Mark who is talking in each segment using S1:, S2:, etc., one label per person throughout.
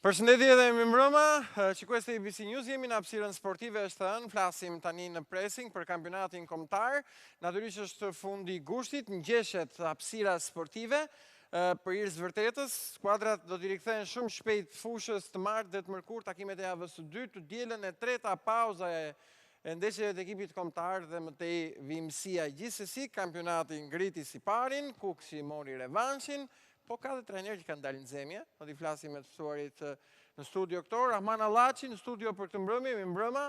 S1: Përshëndetje dhe mirëmbrëma, shikues të ABC News, jemi në hapësirën sportive është hënë, flasim tani në pressing për kampionatin kombëtar. Natyrisht është fundi i Gushtit, ngjeshet hapësira sportive. Për hir të vërtetës, skuadrat do t'i rikthehen shumë shpejt fushës të martë dhe të mërkurë, takimet e javës së dytë, të dielën e treta pauza e ndeshjeve të ekipit kombëtar dhe mëtej vimësia. Gjithsesi, kampionati ngriti siparin, Kukësi mori revanshin. Po ka dhe trajner që kanë dalë në zemje, do t'i flasim me të ftuarit në studio këto. Rrahman Hallaçi në studio për këtë mbrëmje, mirëmbrëma.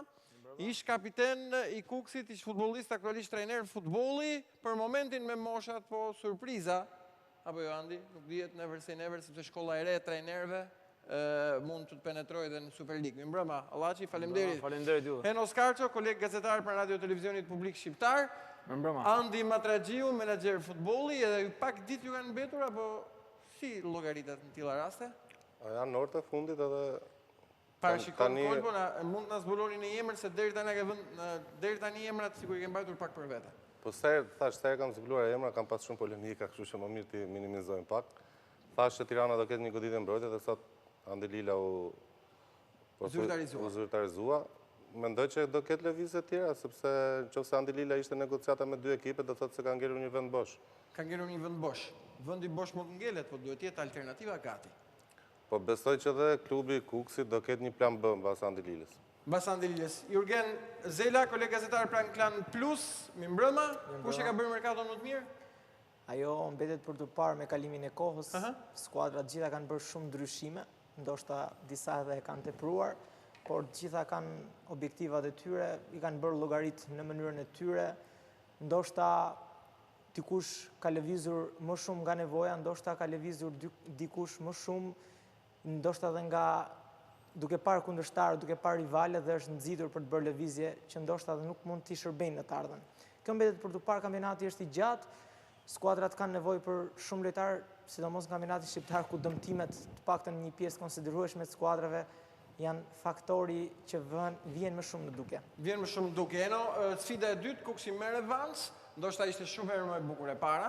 S1: Ish kapiten i Kukësit, ish-futbollist, aktualisht trajner futbolli, për momentin me moshat, po surpriza. Apo jo, Andi, nuk dihet never say never, sepse shkolla e re e trajnerëve mund të penetrojë dhe në Super League. Mirëmbrëma, Hallaçi, faleminderit.
S2: Faleminderit ju.
S1: Hënë Skarço, koleg gazetar për Radio Televizionit Publik Shqiptar.
S2: Mirëmbrëma.
S1: Andi Matraxhiu, menaxher futbolli, edhe pak ditë ju kanë mbetur apo si llogaritet në tilla raste?
S3: Janë orët e fundit edhe
S1: Parashikon kolpo, mund të na zbuloni në emër se deri tani emrat sikur i ke mbajtur pak për vete.
S3: Po thash se kam zbuluar emra, kam pas shumë polemika, kështu që më mirë ti minimizojmë pak. Thash që Tirana do ketë një goditje mbrojtje dhe sot Andi Lila u zyrtarizua. Mendoj që do ketë lëvizje të tjera, sepse nëse Andi Lila ishte negociata me dy ekipe, do thotë se ka ngelur një vend bosh.
S1: Ka ngelur një vend bosh. Vendi bosh mund të ngelet, po duhet jetë alternativa gati.
S3: Po besoj që dhe klubi Kukësit do ketë një plan B mbas Andi Lilës.
S1: Mbas Andi Lilës. Jurgen Zela, koleg gazetar pranë Klan Plus, mirëmbrëma. Kush e ka bërë merkaton më të mirë?
S4: Ajo mbetet për të parë me kalimin e kohës. Skuadrat gjitha kanë bërë shumë ndryshime, ndoshta disa edhe e kanë tepruar, por gjitha kanë objektivat e tyre, i kanë bërë llogarit në mënyrën e tyre. Ndoshta dikush ka lëvizur më shumë nga nevoja, ndoshta ka lëvizur dikush më shumë, ndoshta edhe nga duke parë kundërshtar, duke parë rivale dhe është nxitur për të bërë lëvizje që ndoshta edhe nuk mund t'i shërbejnë në të ardhmen. Kjo mbetet për të parë, kampionati është i gjatë, skuadrat kanë nevojë për shumë lojtarë, sidomos në kampionatin shqiptar ku dëmtimet të paktën një pjesë konsiderueshme të skuadrave janë faktori që vjen më shumë në duke.
S1: Vjen më shumë në duke. Sfida e dytë, Kukësi merr revansh, ndoshta ishte shumë herë më e bukur e para.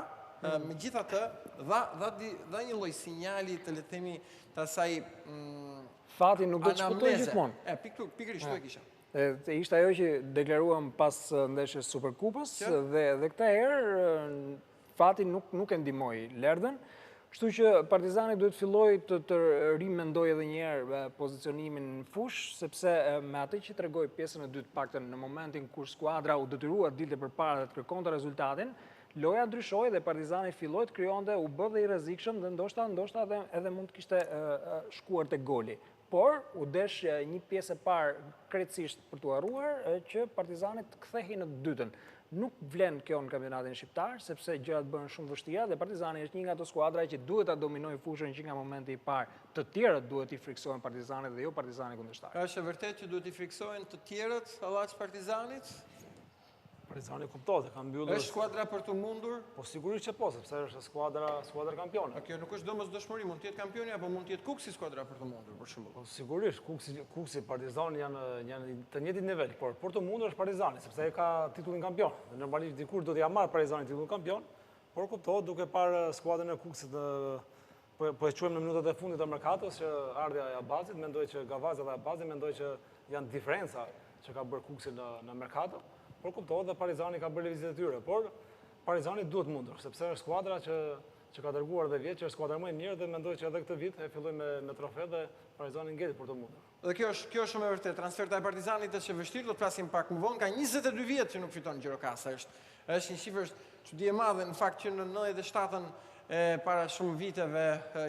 S1: Megjithatë, dha një lloj sinjali të le të themi të asaj
S2: Fati nuk do të shpëtoj gjithmonë.
S1: Pikërisht e kisha.
S2: Ishte ajo që deklaruam pas ndeshjes Superkupës dhe këtë herë Fati nuk e ndihmoi Lerdën. Kështu që Partizani duhet filloj të rimendoj edhe një herë pozicionimin në fush, sepse me atë që tregoi pjesën e dytë paktën në momentin kur skuadra u detyrua të dilte përpara dhe të kërkonte rezultatin, loja ndryshoi dhe Partizani filloi të krijonte, u bë dhe i rrezikshëm dhe ndoshta edhe mund të kishte shkuar te goli. Por u desh një pjesë e parë krejtësisht për t'u harruar që Partizani të kthehej në të dytën. Nuk vlen kjo në kampionatin shqiptar, sepse gjërat bëhen shumë vështira dhe Partizani është një nga ato skuadra që duhet ta dominojë fushën që nga momenti i parë. Të tjerët duhet i friksohen Partizanit dhe jo Partizani kundërshtar.
S1: Është e vërtetë që duhet i friksohen të tjerët Hallaç Partizanit?
S2: Partizani kuptohet, ka mbyllur.
S1: Është skuadra për të mundur?
S2: Po sigurisht që po, sepse është skuadra kampione.
S1: Kjo nuk është domosdoshmëri, mund të jetë kampioni apo mund të jetë Kukësi skuadra për të mundur, për shembull.
S2: Po sigurisht, Kukësi, Partizani janë të njëjtit nivel, por për të mundur është Partizani, sepse ka titullin kampion. Normalisht dikur do t'ia marrë Partizani titullin kampion, por kuptohet duke parë skuadrën e Kukësit po e quajmë në minutat e fundit të merkatos që ardha e Abazit, mendoj që Gavaza dhe Abazi mendoj që janë diferenca që ka bërë Kukësi në merkato. Por kuptohet dhe Partizani ka bërë lëvizjet e tyre, por Partizani duhet mundur, sepse është skuadra që ka dërguar dhe vjet, që është skuadra më e mirë dhe mendoj që edhe këtë vit e filloi me trofe dhe Partizani ngelet për të mundur.
S1: Dhe kjo është shumë e vërtetë. Transferta e Partizanit është e vështirë, do të flasim pak më vonë, ka 22 vjet që nuk fiton Gjirokasa. Është një shifër çudi e madhe në fakt që në 97-ën para shumë viteve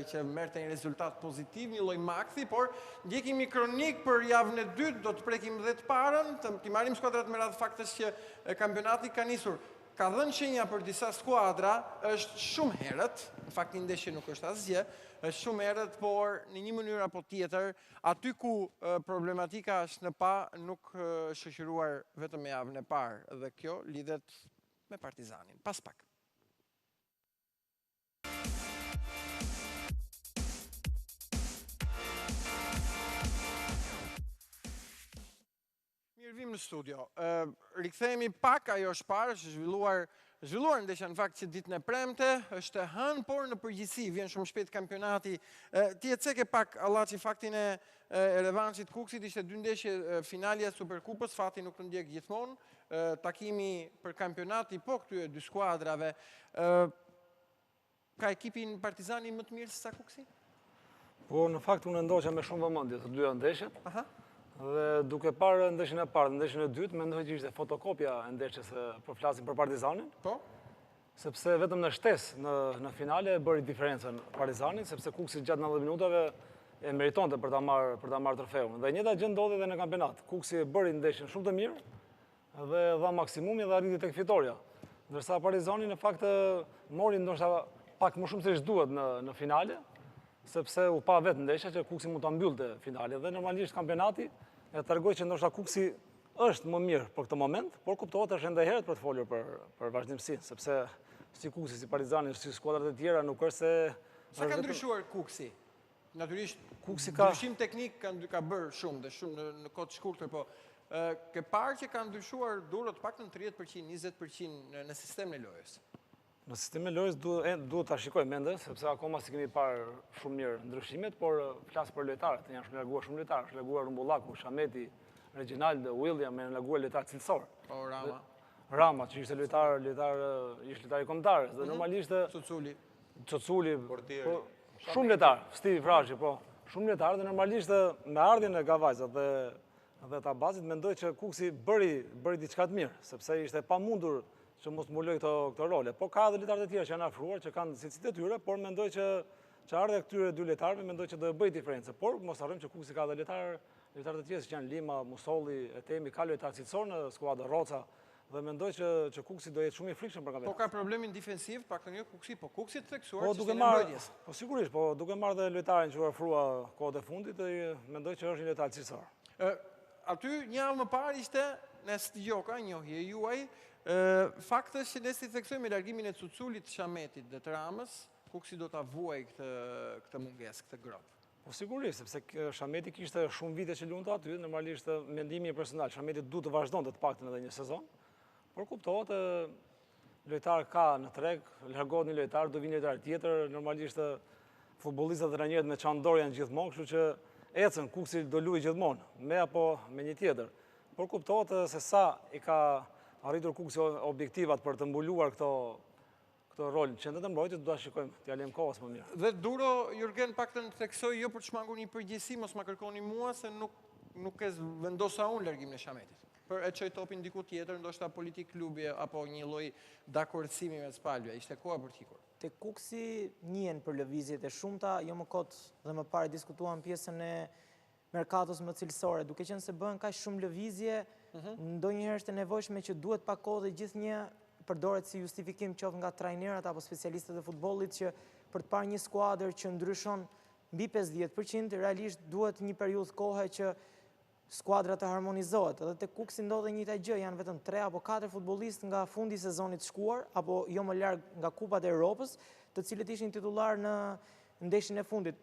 S1: që merrte një rezultat pozitiv, një lloj makthi, por ndjekimi kronik për javën e dytë, do të prekim dhe të parën, të marrim skuadrat me radhë faktës që kampionati ka nisur. Ka dhënë shenja për disa skuadra, është shumë herët, në fakt një ndeshje nuk është asgjë, është shumë herët, por në një mënyrë apo tjetër, aty ku problematika është në pa, nuk shoqëruar vetëm me javën e parë, dhe kjo lidhet me Partizanin. Pas pak. Mirë vim në studio. Rikthehemi pak, ajo është parë, është zhvilluar zhvilluar ndeshja në fakt që ditën e premte, është e hënë, por në përgjithësi vjen shumë shpejt kampionati. Ti e ceke pak Hallaçi faktin e revanshit Kukësit, ishte 2 ndeshje finalja Superkupës, fati nuk të ndjek gjithmonë, takimi për kampionati, po këtyre 2 skuadrave. Ka ekipin Partizani më të mirë se sa Kukësi?
S2: Po, në fakt, unë ndoqa me shumë vëmendje të dyja ndeshjet. Dhe duke parë ndeshjen e parë, ndeshjen e dytë, mendoj që ishte fotokopja e ndeshjes për flasim për Partizanin.
S1: Po?
S2: Sepse vetëm në shtesë në finale bëri diferencën Partizani, sepse Kukësi gjatë 90 minutave e meritonte për ta marrë trofeun. Dhe njëjta gjë ndodhi edhe në kampionat. Kukësi bëri ndeshjen shumë të mirë dhe dha maksimumin dhe arriti tek fitoria. Ndërsa Partizani në fakt mori ndoshta pak më shumë se ç'duhet në finale, sepse u pa vetë ndeshja që Kukësi mund ta mbyllte finale dhe normalisht kampionati e tregoi që ndoshta Kukësi është më mirë për këtë moment, por kuptohet është ende herët për të folur për vazhdimsinë, sepse si Kukësi, si Partizani, si skuadrat e tjera nuk është se
S1: Sa ka ndryshuar Kukësi? Natyrisht,
S2: Kukësi ka
S1: ndryshim teknik ka bërë shumë dhe shumë në kohë të shkurtër, po ke parë që ka ndryshuar durët paktën 30%, 20% në sistemin e lojës.
S2: Në sistemin e lojës duhet ta shikoj mende, sepse akoma si kemi parë shumë mirë ndryshimet, por flas për lojtarët, janë larguar shumë lojtarë, është larguar Rumbullaku, Shameti, Reginaldo, William, janë larguar lojtarë cilësor.
S1: Po Rrahman.
S2: Rrahman, që ishte lojtar i kombëtarës, dhe normalisht Coculi, shumë lojtarë, Steve Frashi, po, shumë lojtarë, dhe normalisht me ardhjen e Gavajzat dhe Tabazit mendoj që Kukësi bëri diçka të mirë, sepse ishte pamundur që mos mbuloj këto role. Po ka edhe lojtarë të tjerë që janë afruar, që kanë cilësitë e tyre, por mendoj që ardha e këtyre 2 lojtarëve mendoj që do e bëj diferencë. Por mos harrojmë që Kukësi ka edhe lojtarë të tjerë që janë Lima, Musolli, Etemi, ka lojtarë cilësor në skuadrë, Roca, dhe mendoj që Kukësi do jetë shumë i frikshëm për kampionat.
S1: Po ka problemin defensiv, paktën jo Kukësi, po Kukësi të theksuar që ishte në mbrojtjes.
S2: Po sigurisht, po duke marrë dhe lojtarin që u afrua kohët e fundit, mendoj që është një lojtar cilësor.
S1: Aty një javë më parë ishte në Stjoka, njohje juaj, faktë është që ne si theksoj me largimin e Cuculit, Shametit dhe të Ramës, Kukësi do ta vuaj këtë mungesë, këtë grop.
S2: Po sigurisht, sepse Shameti kishte shumë vite që lunte aty, normalisht mendimi personal, Shameti duhet të vazhdonte të paktën edhe një sezon, por kuptohet lojtar ka në treg, largohet një lojtar, do vinë lojtar tjetër, normalisht futbollistët dhe trajnerët me çandor janë gjithmonë, kështu që ecën Kukësi do luajë gjithmonë, me apo me një tjetër. Por kuptohet se sa i ka arritur Kukësi objektivat për të mbuluar këto rol në qendër të mbrojtjes, do ta shikojmë, t'ja lejmë kohës më mirë.
S1: Dhe duro Jurgen paktën theksoi jo për të shmangur një përgjegjësi, mos ma kërkoni mua se nuk e vendosa unë largimin e Shametit. Për e çoj topin diku tjetër, ndoshta politik klubi apo një lloj dakordësimi me Spalja, ishte koha për të ikur.
S4: Te Kukësi njihen për lëvizjet e shumta, jo më kot dhe më parë diskutuan pjesën e merkatos më cilësore, duke qenë se bën kaq shumë lëvizje, ndonjëherë është e nevojshme që duhet pak kohë dhe gjithnjë përdoret si justifikim qoftë nga trajnerët apo specialistët e futbollit që për të parë një skuadër që ndryshon mbi 50%, realisht duhet një periudhë kohe që skuadra të harmonizohet. Edhe te Kukësi ndodhe njëjta gjë, janë vetëm 3 apo 4 futbollistë nga fundi i sezonit shkuar apo jo më larg nga Kupat e Evropës, të cilët ishin titullar në ndeshjen e fundit.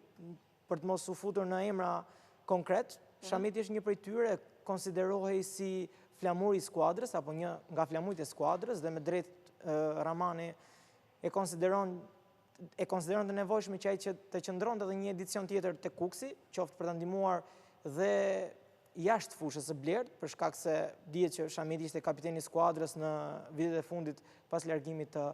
S4: Për të mos u futur në emra konkret, Shameti është një prej tyre, konsiderohej si flamuri i skuadrës apo një nga flamurit e skuadrës dhe me drejt Rrahmani e konsideron të nevojshme që ai që të qëndronte edhe një edicion tjetër te Kukësi, qoftë për ta ndihmuar dhe jashtë fushës së Blerdh, për shkak se dihet që Shameti ishte kapiteni i skuadrës në vitet e fundit pas largimit të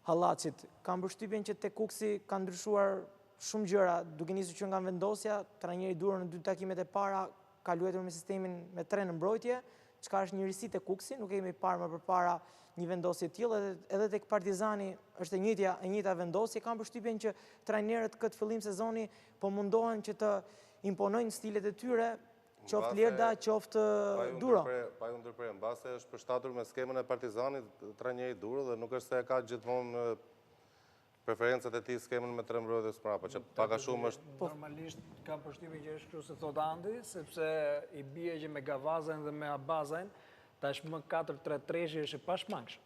S4: Hallaçit. Kam përshtypjen që te Kukësi ka ndryshuar shumë gjëra, duke nisur që nga vendosja, trajneri Duro në 2 takimet e para ka luajtur me sistemin me 3 në mbrojtje, çka është një risi te Kukësi, nuk kemi parë më përpara një vendosje të tillë, edhe tek Partizani është e njëjta vendosje. Kam përshtypjen që trajnerët këtë fillim sezoni po mundohen që të imponojnë stilet e tyre, qoftë Lerda, qoftë Duro.
S3: Pa ju ndërprerje, mbase është përshtatur me skemën e Partizanit trajneri Duro dhe nuk është se e ka gjithmonë preferencat e tij skemën me 3 mbrojtës mbrapa, që pak a shumë është.
S2: Normalisht kam përshtypjen që është kështu se thot Andi, sepse i bie që me Gavazajn dhe me Abazajn tashmë 4-3-3 është e pashmangshëm.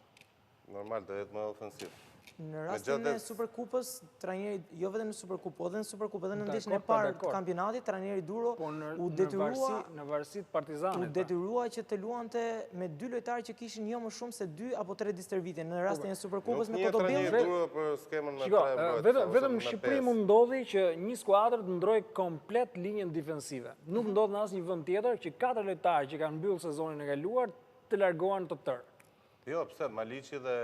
S3: Normal, do jetë më ofensiv.
S4: Në rastin e Superkupës, trajneri, jo vetëm në Superkupë, edhe në Superkupë, edhe në ndeshjen e parë të kampionatit, trajneri Duro u detyrua
S2: në varësi të Partizanit.
S4: U detyrua që të luante me 2 lojtarë që kishin jo më shumë se 2 apo 3 distrevitje. Në rastin e Superkupës me Kotobil.
S3: Nuk një trajneri Duro për skemën me 3 mbrojtës.
S2: Vetëm në Shqipëri mu ndodhi që një skuadër të ndrojë komplet linjën defensive. Nuk ndodh në asnjë vend tjetër që 4 lojtarë që kanë mbyllë sezonin e kaluar të largohen të tërë.
S3: Jo, pse, Maliqi dhe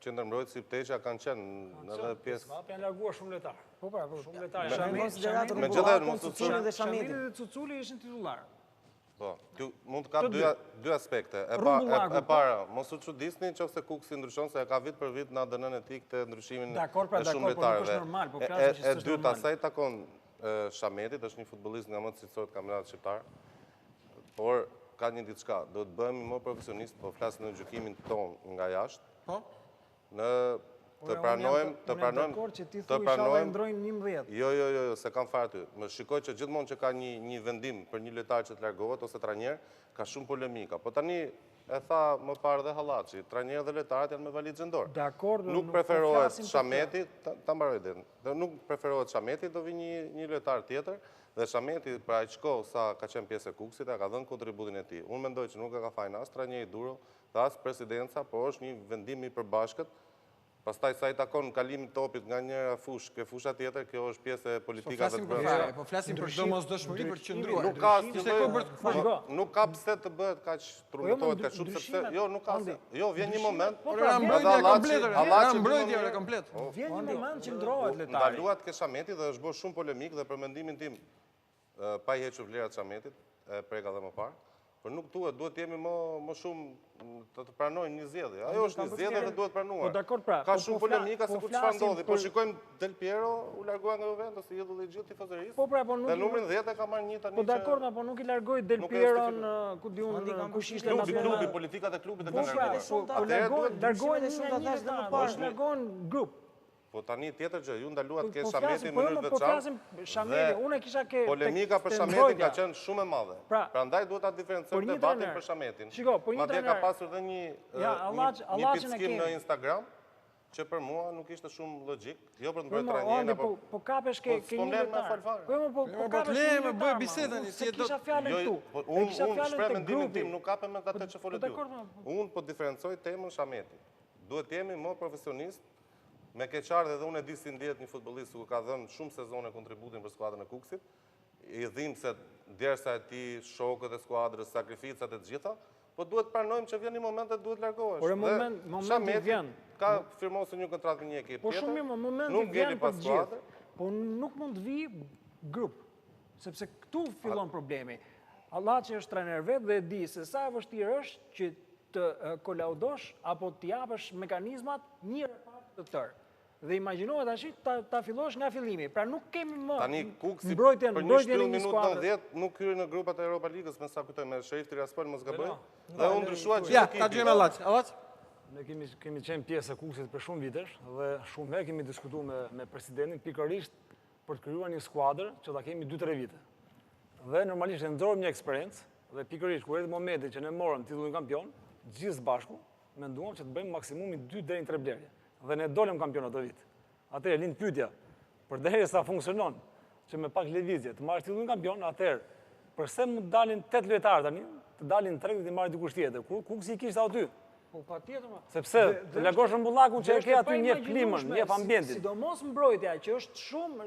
S3: qendërmbrojtësi si Pteqja kanë qenë në pjesë.
S2: Janë larguar shumë lojtarë. Po pra, shumë lojtarë.
S4: Shamiti
S2: dhe Cuculi ishin titullar.
S3: Po, mund të ka dy aspekte. E para, mos u çudisni nëse Kuksi ndryshon se ka vit për vit në ADN-n e tij këtë ndryshimin e shumë lojtarëve. E dyta, sa i takon Shametit, është një futbollist nga më të cilësorët kampionatit shqiptar. Por ka një diçka, do të bëhemi më profesionist, po flas në gjykimin ton nga jashtë.
S1: Po.
S3: Në të pranojmë. Jo, se kam fare ty. Më shikoj që gjithmonë që ka një vendim për një lojtar që të largohet ose trajner, ka shumë polemika. Po tani e tha më parë dhe Hallaçi, trajnerët dhe lojtarët janë me valizë xhendor. Nuk preferohet Shameti, ta mbaroj ditën. Nuk preferohet Shameti, do vi një lojtar tjetër. Dhe Shameti për aq kohë sa ka qenë pjesë e Kukësit, ka dhënë kontributin e tij. Unë mendoj që nuk e ka fajin as trajneri Duro, dhe as presidenca, por është një vendim i përbashkët. Pastaj sa i takon kalimin topit nga njëra fushë ke fusha tjetër, kjo është pjesë e politikave të brendshme.
S1: Po flasim për domosdoshmëri për të qëndruar.
S3: Nuk ka pse të bëhet kaq trumëtohet kaq shumë sepse jo nuk ka. Jo, vjen një moment.
S1: Mbrojtja komplet.
S2: Vjen një moment që ndrohet lojtari.
S3: Ndaluat ke Shameti dhe është bërë shumë polemik dhe për mendimin tim pa i hequr vlerat Shametit, e preka dhe më parë. Por nuk duhet të jemi më shumë të pranojmë një zgjedhje. Ajo është një zgjedhje dhe duhet pranuar. Ka shumë polemika se ku çfarë ndodhi. Po shikojmë Del Piero u largua nga Juventus, i idhulli i gjithë tifozërisë. Dhe numrin 10 ka marrë një tani.
S2: Po dakord, po nuk i largoi Del Pieron, ku diun kush ishte në
S3: klubi, politikat e klubit e kanë larguar.
S2: Largohen shumë ata dhe më parë largohen grup.
S3: Po tani tjetër gjë, ju ndaluat ke Shametin në mënyrë të
S2: veçantë. Po flasim Shameti, unë kisha ke
S3: polemika për Shametin ka qenë shumë e madhe. Prandaj duhet ta diferencojmë debatin për Shametin. Madje ka pasur edhe një pitskim në Instagram që për mua nuk ishte shumë logjik, jo për të bërë trajner apo
S2: po kapesh ke një lojtar. Po kapesh
S1: le me bëj bisedën, si do.
S2: Kisha fjalën këtu.
S3: Unë shpreh mendimin tim, nuk kapem me atë që folet ju. Unë po diferencoj temën Shameti. Duhet të jemi më profesionist. Me keqardhë edhe unë e di si ndihet një futbollist ku ka dhënë shumë sezone kontributin për skuadrën e Kukësit. I dhimbë se djersa e tij, shokët e skuadrës, sakrificat e të gjitha, po duhet të pranojmë që vjen një moment që duhet largohesh.
S2: Por momenti vjen.
S3: Ka firmosur një kontratë me një ekip tjetër.
S2: Po shumë mirë, momenti vjen për të gjithë. Po nuk mund të vi grup, sepse këtu fillon problemi. Hallaçi është trajner vet dhe e di se sa e vështirë është që të kolaudosh apo të japësh mekanizmat një të tërë. Dhe imagjinohet tash ta fillosh nga fillimi. Pra nuk kemi më
S3: tani Kuksi
S2: mbrojtjen
S3: për një minutë 90 nuk hyrë në grupat e Europa Ligës, me sa kujtoj me Sheriff Tiraspol mos gaboj. Dhe u ndryshua gjithë ekipi.
S1: Ja, ta dëgjojmë Hallaç.
S5: Ne kemi qenë pjesë e Kukësit për shumë vitesh dhe shumë herë kemi diskutuar me presidentin pikërisht për të krijuar një skuadër që ta kemi 2-3 vite. Dhe normalisht ne ndorëm një eksperiencë dhe pikërisht kur erdhi momenti që ne morëm titullin kampion, gjithë bashku menduam që të bëjmë maksimumi 2 deri në 3 blerje. Dhe ne dolëm kampion atë vit. Atëherë lind pyetja, përderisa funksionon që me pak lëvizje të marrësh titullin kampion, atëherë pse mund dalin 8 lojtarë tani, të dalin 3 dhe të marrin dikush tjetër. Kuksi i kishte aty.
S2: Po patjetër.
S5: Sepse të largosh Rrumbullakun që e ke aty një klimën, një ambientin.
S2: Sidomos mbrojtja që është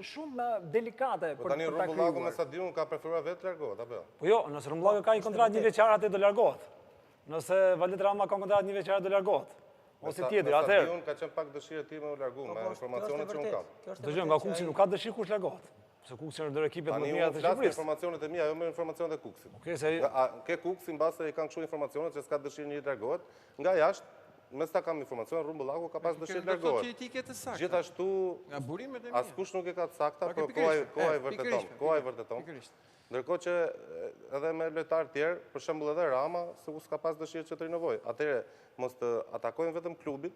S2: shumë delikate
S3: për ta krijuar. Po tani Rrumbullaku me stadion ka preferuar vetë largohet apo jo?
S5: Po jo, nëse Rrumbullaku ka një kontratë një vjeçare atë do largohet. Nëse Valet Rama ka kontratë një vjeçare do largohet. Ose tjetër, atëherë.
S3: Stadion ka qenë pak dëshirë time u largu me informacionet që unë kam.
S5: Dëgjoj, nga Kuksi nuk ka dëshirë kush largohet. Se Kuksi është ndër ekipet më të mira të Shqipërisë.
S3: Tani informacionet e mia, jo me informacionet e Kuksit. Ke Kuksi mbase i kanë kështu informacionet që s'ka dëshirë një të largohet. Nga jashtë, mes ta kam informacione, Rrumbullaku ka pas dëshirë të largohet. Gjithashtu, askush nuk e ka të sakta, por koha e vërteton. Ndërkohë që edhe me lojtarë tjerë, për shembull edhe Rama, s'ka pas dëshirë që të rinovojë. Atëherë mos të atakojnë vetëm klubin,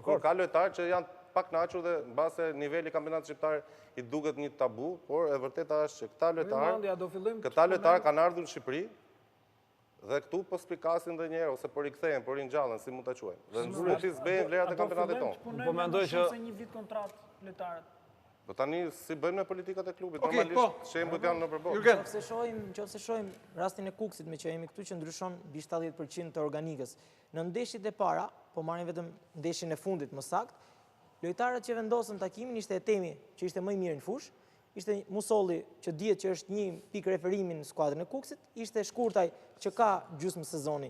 S3: kur ka lojtarë që janë pak kënaqur dhe mbase niveli kampionatit shqiptar i duket një tabu, por e vërteta është që këta lojtarë kanë ardhur në Shqipëri Dhe këtu po spikasin dhe njerë, ose po rikthehen, po rinjallën, si mund të quajmë. Dhe në zurë e ti zbejnë vlerat e kampionatit tonë.
S2: Po mendoj që se një vit kontratë lojtarët.
S3: Po tani si bëjmë me politikat e klubit,
S1: Okej,
S3: normalisht shembujt janë në përbërë.
S1: Jurgen.
S4: Nëse shohim rastin e Kukësit me që jemi këtu që ndryshon mbi 70% të organikës. Në ndeshjet e para, po marrim vetëm ndeshjen e fundit më sakt, lojtarët që vendosën takimin ishte Etemi, që ishte më i mirë në fushë, ishte Musolli, që dihet që është një pikë referimi në skuadrën e Kukësit, ishte Shkurtaj, që ka gjysmë sezoni.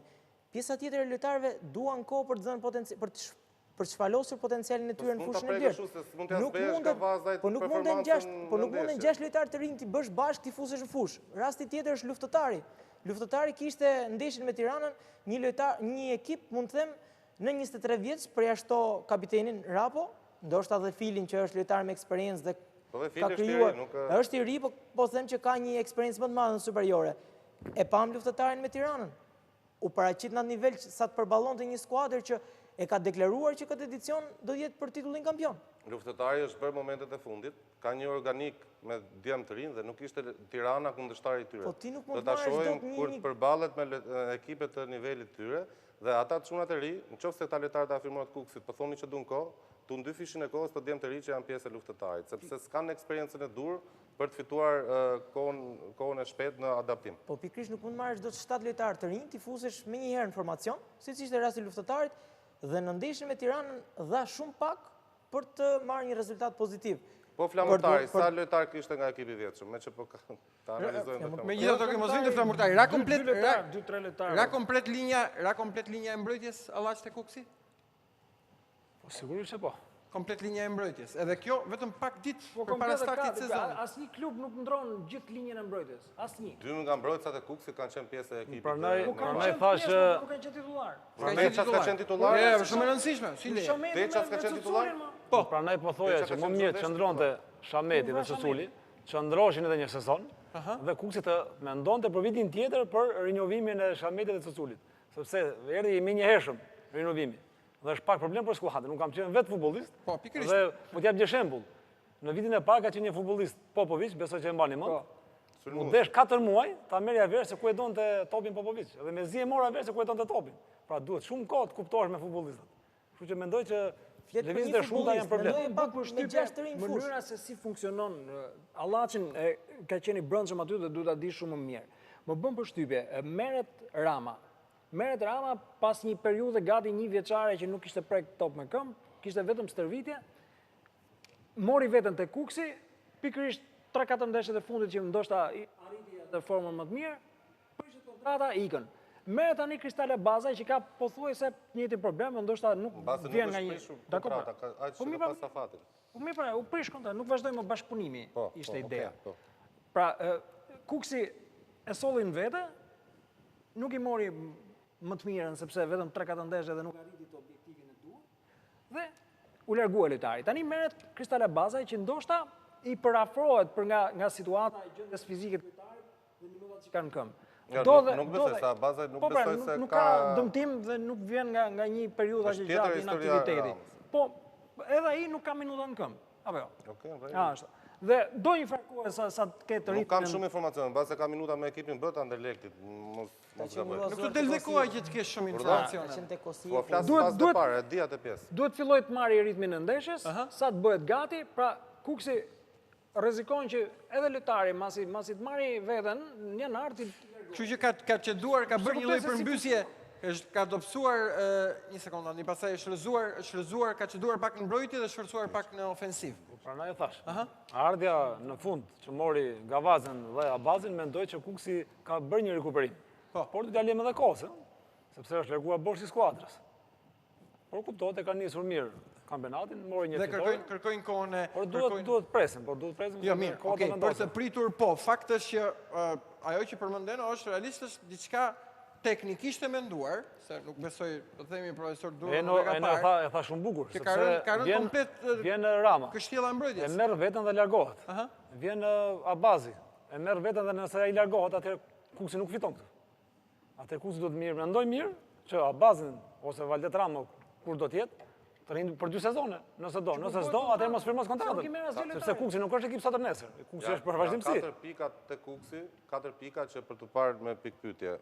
S4: Pjesa tjetër e lojtarëve duan kohë për të dhënë potencial, për të shfalosur potencialin e tyre në fushën e dyert. Nuk munden 6 lojtarë të rinj ti bësh bashkë ti fusesh në fushë. Rasti tjetër është luftëtari. Luftëtari kishte ndeshjen me Tiranën, një ekip mund të them në 23 vjeç përjashto kapitenin Rapo, ndoshta dhe Filin që është lojtar me eksperiencë dhe ka krijuar. Është i ri, po them që ka një eksperiencë më të madhe në superiore. E pam luftëtarin me Tiranën. U paraqit në atë nivel sa të përballonte një skuadër që e ka deklaruar që këtë edicion do jetë për titullin kampion.
S3: Luftëtari është bërë momentet e fundit, ka një organik me djemë të rinë dhe nuk ishte Tirana kundërshtari i tyre.
S4: Po ti nuk mund
S3: të marrësh kur të përballet me ekipet të nivelit tyre dhe ata të çunat e ri, nëse ta lojtarët e afirmuar të Kukësit, po thoni që duan kohë, tu ndy fishin e kohës për djemë të ri që janë pjesë e luftëtarit, sepse s'kanë eksperiencën e dur për të fituar kohën e shpejt në adaptim.
S4: Po pikërisht nuk mund marrësh dot 7 lojtarë të rinj, ti fusesh më një herë në formacion, siç ishte rasti i luftëtarit, dhe në ndeshjen me Tiranën dha shumë pak për të marrë një rezultat pozitiv.
S3: Po Flamurtari, sa lojtar kishte nga ekipi i vjetshëm, me që po ta analizojmë.
S1: Megjithatë mos vinte Flamurtari, ra komplet linja e mbrojtjes Hallaçi te Kukësi?
S5: Po sigurisht që po.
S1: Komplet linja e mbrojtjes. Edhe kjo vetëm pak ditë përpara startit të sezonit.
S2: Asnjë klub nuk ndron gjithë linjën e mbrojtjes, asnjë.
S3: Dy nga mbrojtësat e Kukësit kanë qenë pjesë e ekipit.
S5: Prandaj thashë
S2: nuk kanë qenë titular.
S3: Deças ka qenë titular.
S1: Është shumë e rëndësishme. Si le?
S3: Deças ka qenë titular.
S5: Po, prandaj po thoja që më mirë qëndronte Shameti dhe Ceculi, qëndroshin edhe një sezon dhe Kukësi të mendonte për vitin tjetër për rinovimin e Shametit dhe Ceculit, sepse erdhi i menjëhershëm rinovimi. Dhe është pak problem për skuadrën. Nuk kam qenë vetë futbollist.
S1: Po, pikërisht.
S5: Dhe po t'jap një shembull. Në vitin e parë ka qenë një futbollist Popović, besoj që e mbani mend. U desh 4 muaj, ta merrja vesh se ku e donte topin Popović. Dhe mezi e mora vesh se ku e donte topin. Pra duhet shumë kohë të kuptohesh me futbollistët. Kështu që mendoj që lëvizjet e shumta janë problem.
S2: Pak për shtypje mënyra se si funksionon Hallaçin ka qenë i brendshëm aty dhe duhet ta di shumë më mirë. Më bën përshtypje, merret Rrahma pas një periudhe gati një vjeçare që nuk ishte prek top me këmbë, kishte vetëm stërvitje, mori veten te Kukësi, pikërisht 3-4 ndeshjet e fundit që ndoshta arriti atë formën më të mirë, prishet kontrata, ikën. Merret tani Kristale Bazaj që ka pothuajse një njëjtin problem, ndoshta nuk vjen nga një
S3: kontrata, aq që pas safatit.
S2: Po mirë, pra, u prish kontrata, nuk vazhdoi më bashkëpunimi, ishte ideja. Pra, Kukësi e solli në vete, nuk i mori më të mirën, sepse vetëm 3-4 ndeshje dhe nuk arriti të objektivin e duhur, dhe u largua lojtari. Tani merret Kristale Bazaj që ndoshta i përafrohet për nga situata e gjendjes fizike të lojtarit dhe minutat që kanë në këmbë.
S3: Nuk besoj se Bazaj nuk besoj se
S2: nuk ka dëmtim dhe nuk vjen nga një periudhë aq gjatë inaktiviteti. Po, edhe ai nuk ka minuta në këmbë. Apo jo? Dhe do një farkuar sa të ketë ritmin.
S3: Nuk kam shumë informacion, base ka minuta me ekipin brenda Anderlektit.
S1: Nuk të del dhe koha që të kesh shumë informacione.
S3: Po flas pas të parë, di atë pjesë.
S2: Duhet filloj të marrë ritmin e ndeshjes, sa të bëhet gati, pra Kukësi rrezikon që edhe lojtari masi të marrë veten në janar ti.
S1: Kështu që ka çeduar, ka bërë një lloj përmbysje, ka dobësuar një sekondë, tani pastaj shfryzuar, ka çeduar pak në mbrojtje dhe shforcuar pak në ofensiv.
S5: Prandaj e thash. Ardhja në fund që mori Gavazën dhe Abazin, mendoj që Kukësi ka bërë një rikuperim. Por do t'ja lëmë edhe kohë, sepse është larguar borxhi i skuadrës. Por kuptohet e kanë nisur mirë kampionatin, mori një
S1: fitore. Dhe kërkojnë kohën e...
S5: Por duhet presin,
S1: Jo, mirë, okej, për të pritur po, fakt është që ajo që përmenden është realisht është diçka teknikisht e menduar, se nuk besoj, të themi profesor Durrë
S5: nuk e ka parë. E tha shumë bukur, sepse vjen Rrahma,
S1: kështjella e mbrojtjes.
S5: E merr veten dhe largohet. Vjen Abazi, e merr veten dhe nëse ai largohet, atëherë Kukësi nuk fiton këtë. Atëherë Kukësi duhet mirë, mendoj mirë që Abazin ose Valdet Rrahma kur do të jetë, Të rinë për 2 sezone, nëse do. Nëse s'do, atëherë mos firmos kontratën. Sepse Kuksi nuk është ekip satër nesër. Kuksi është për vazhdimsi.
S3: 4 pika të Kuksi, 4 pika që për të parë me pikpyetje.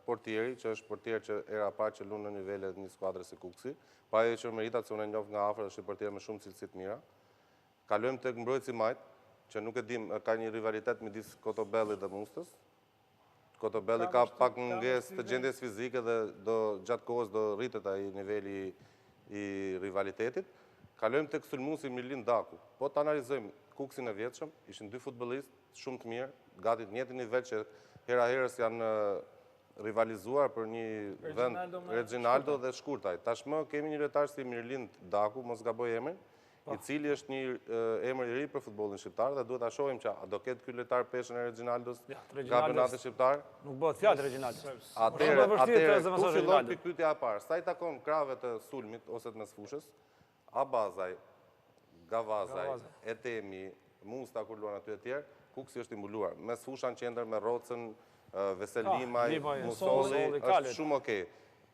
S3: Portieri, që është portier që era parë që lunë në nivelet një skuadre si Kuksi, pa e që meritat se unë e njoh nga afër, është një portier me shumë cilësi të mira. Kalojmë tek mbrojtësi majt, që nuk e dim, ka një rivalitet midis Kotobellit dhe Mustës. Kotobelli ka pak mungesë të gjendjes fizike dhe gjatë kohës do rritet ai niveli i rivalitetit. Kalojmë tek sulmuesi Mirlin Daku. Po të analizojmë Kuksin e vjetshëm, ishin 2 futbollistë shumë të mirë, gati të njëjtin nivel që hera herës janë rivalizuar për një vend Reginaldo dhe Shkurtaj. Tashmë kemi një lojtar si Mirlin Daku, mos gaboj emrin, i cili është një emër i ri për futbollin shqiptar dhe duhet ta shohim që a do ketë ky lojtar peshën e Reginaldos në kampionatin shqiptar.
S5: Nuk bëhet fjalë Reginaldos.
S3: Atëherë ku fillon pikpyetja e parë? Sa i takon krave të sulmit ose të mesfushës? Abazaj, Gavazaj, Etemi, Musta kur luan aty e tjerë, Kuksi është i mbuluar. Mesfusha në qendër me Rocën, Veselimaj, Musolli, është shumë okej.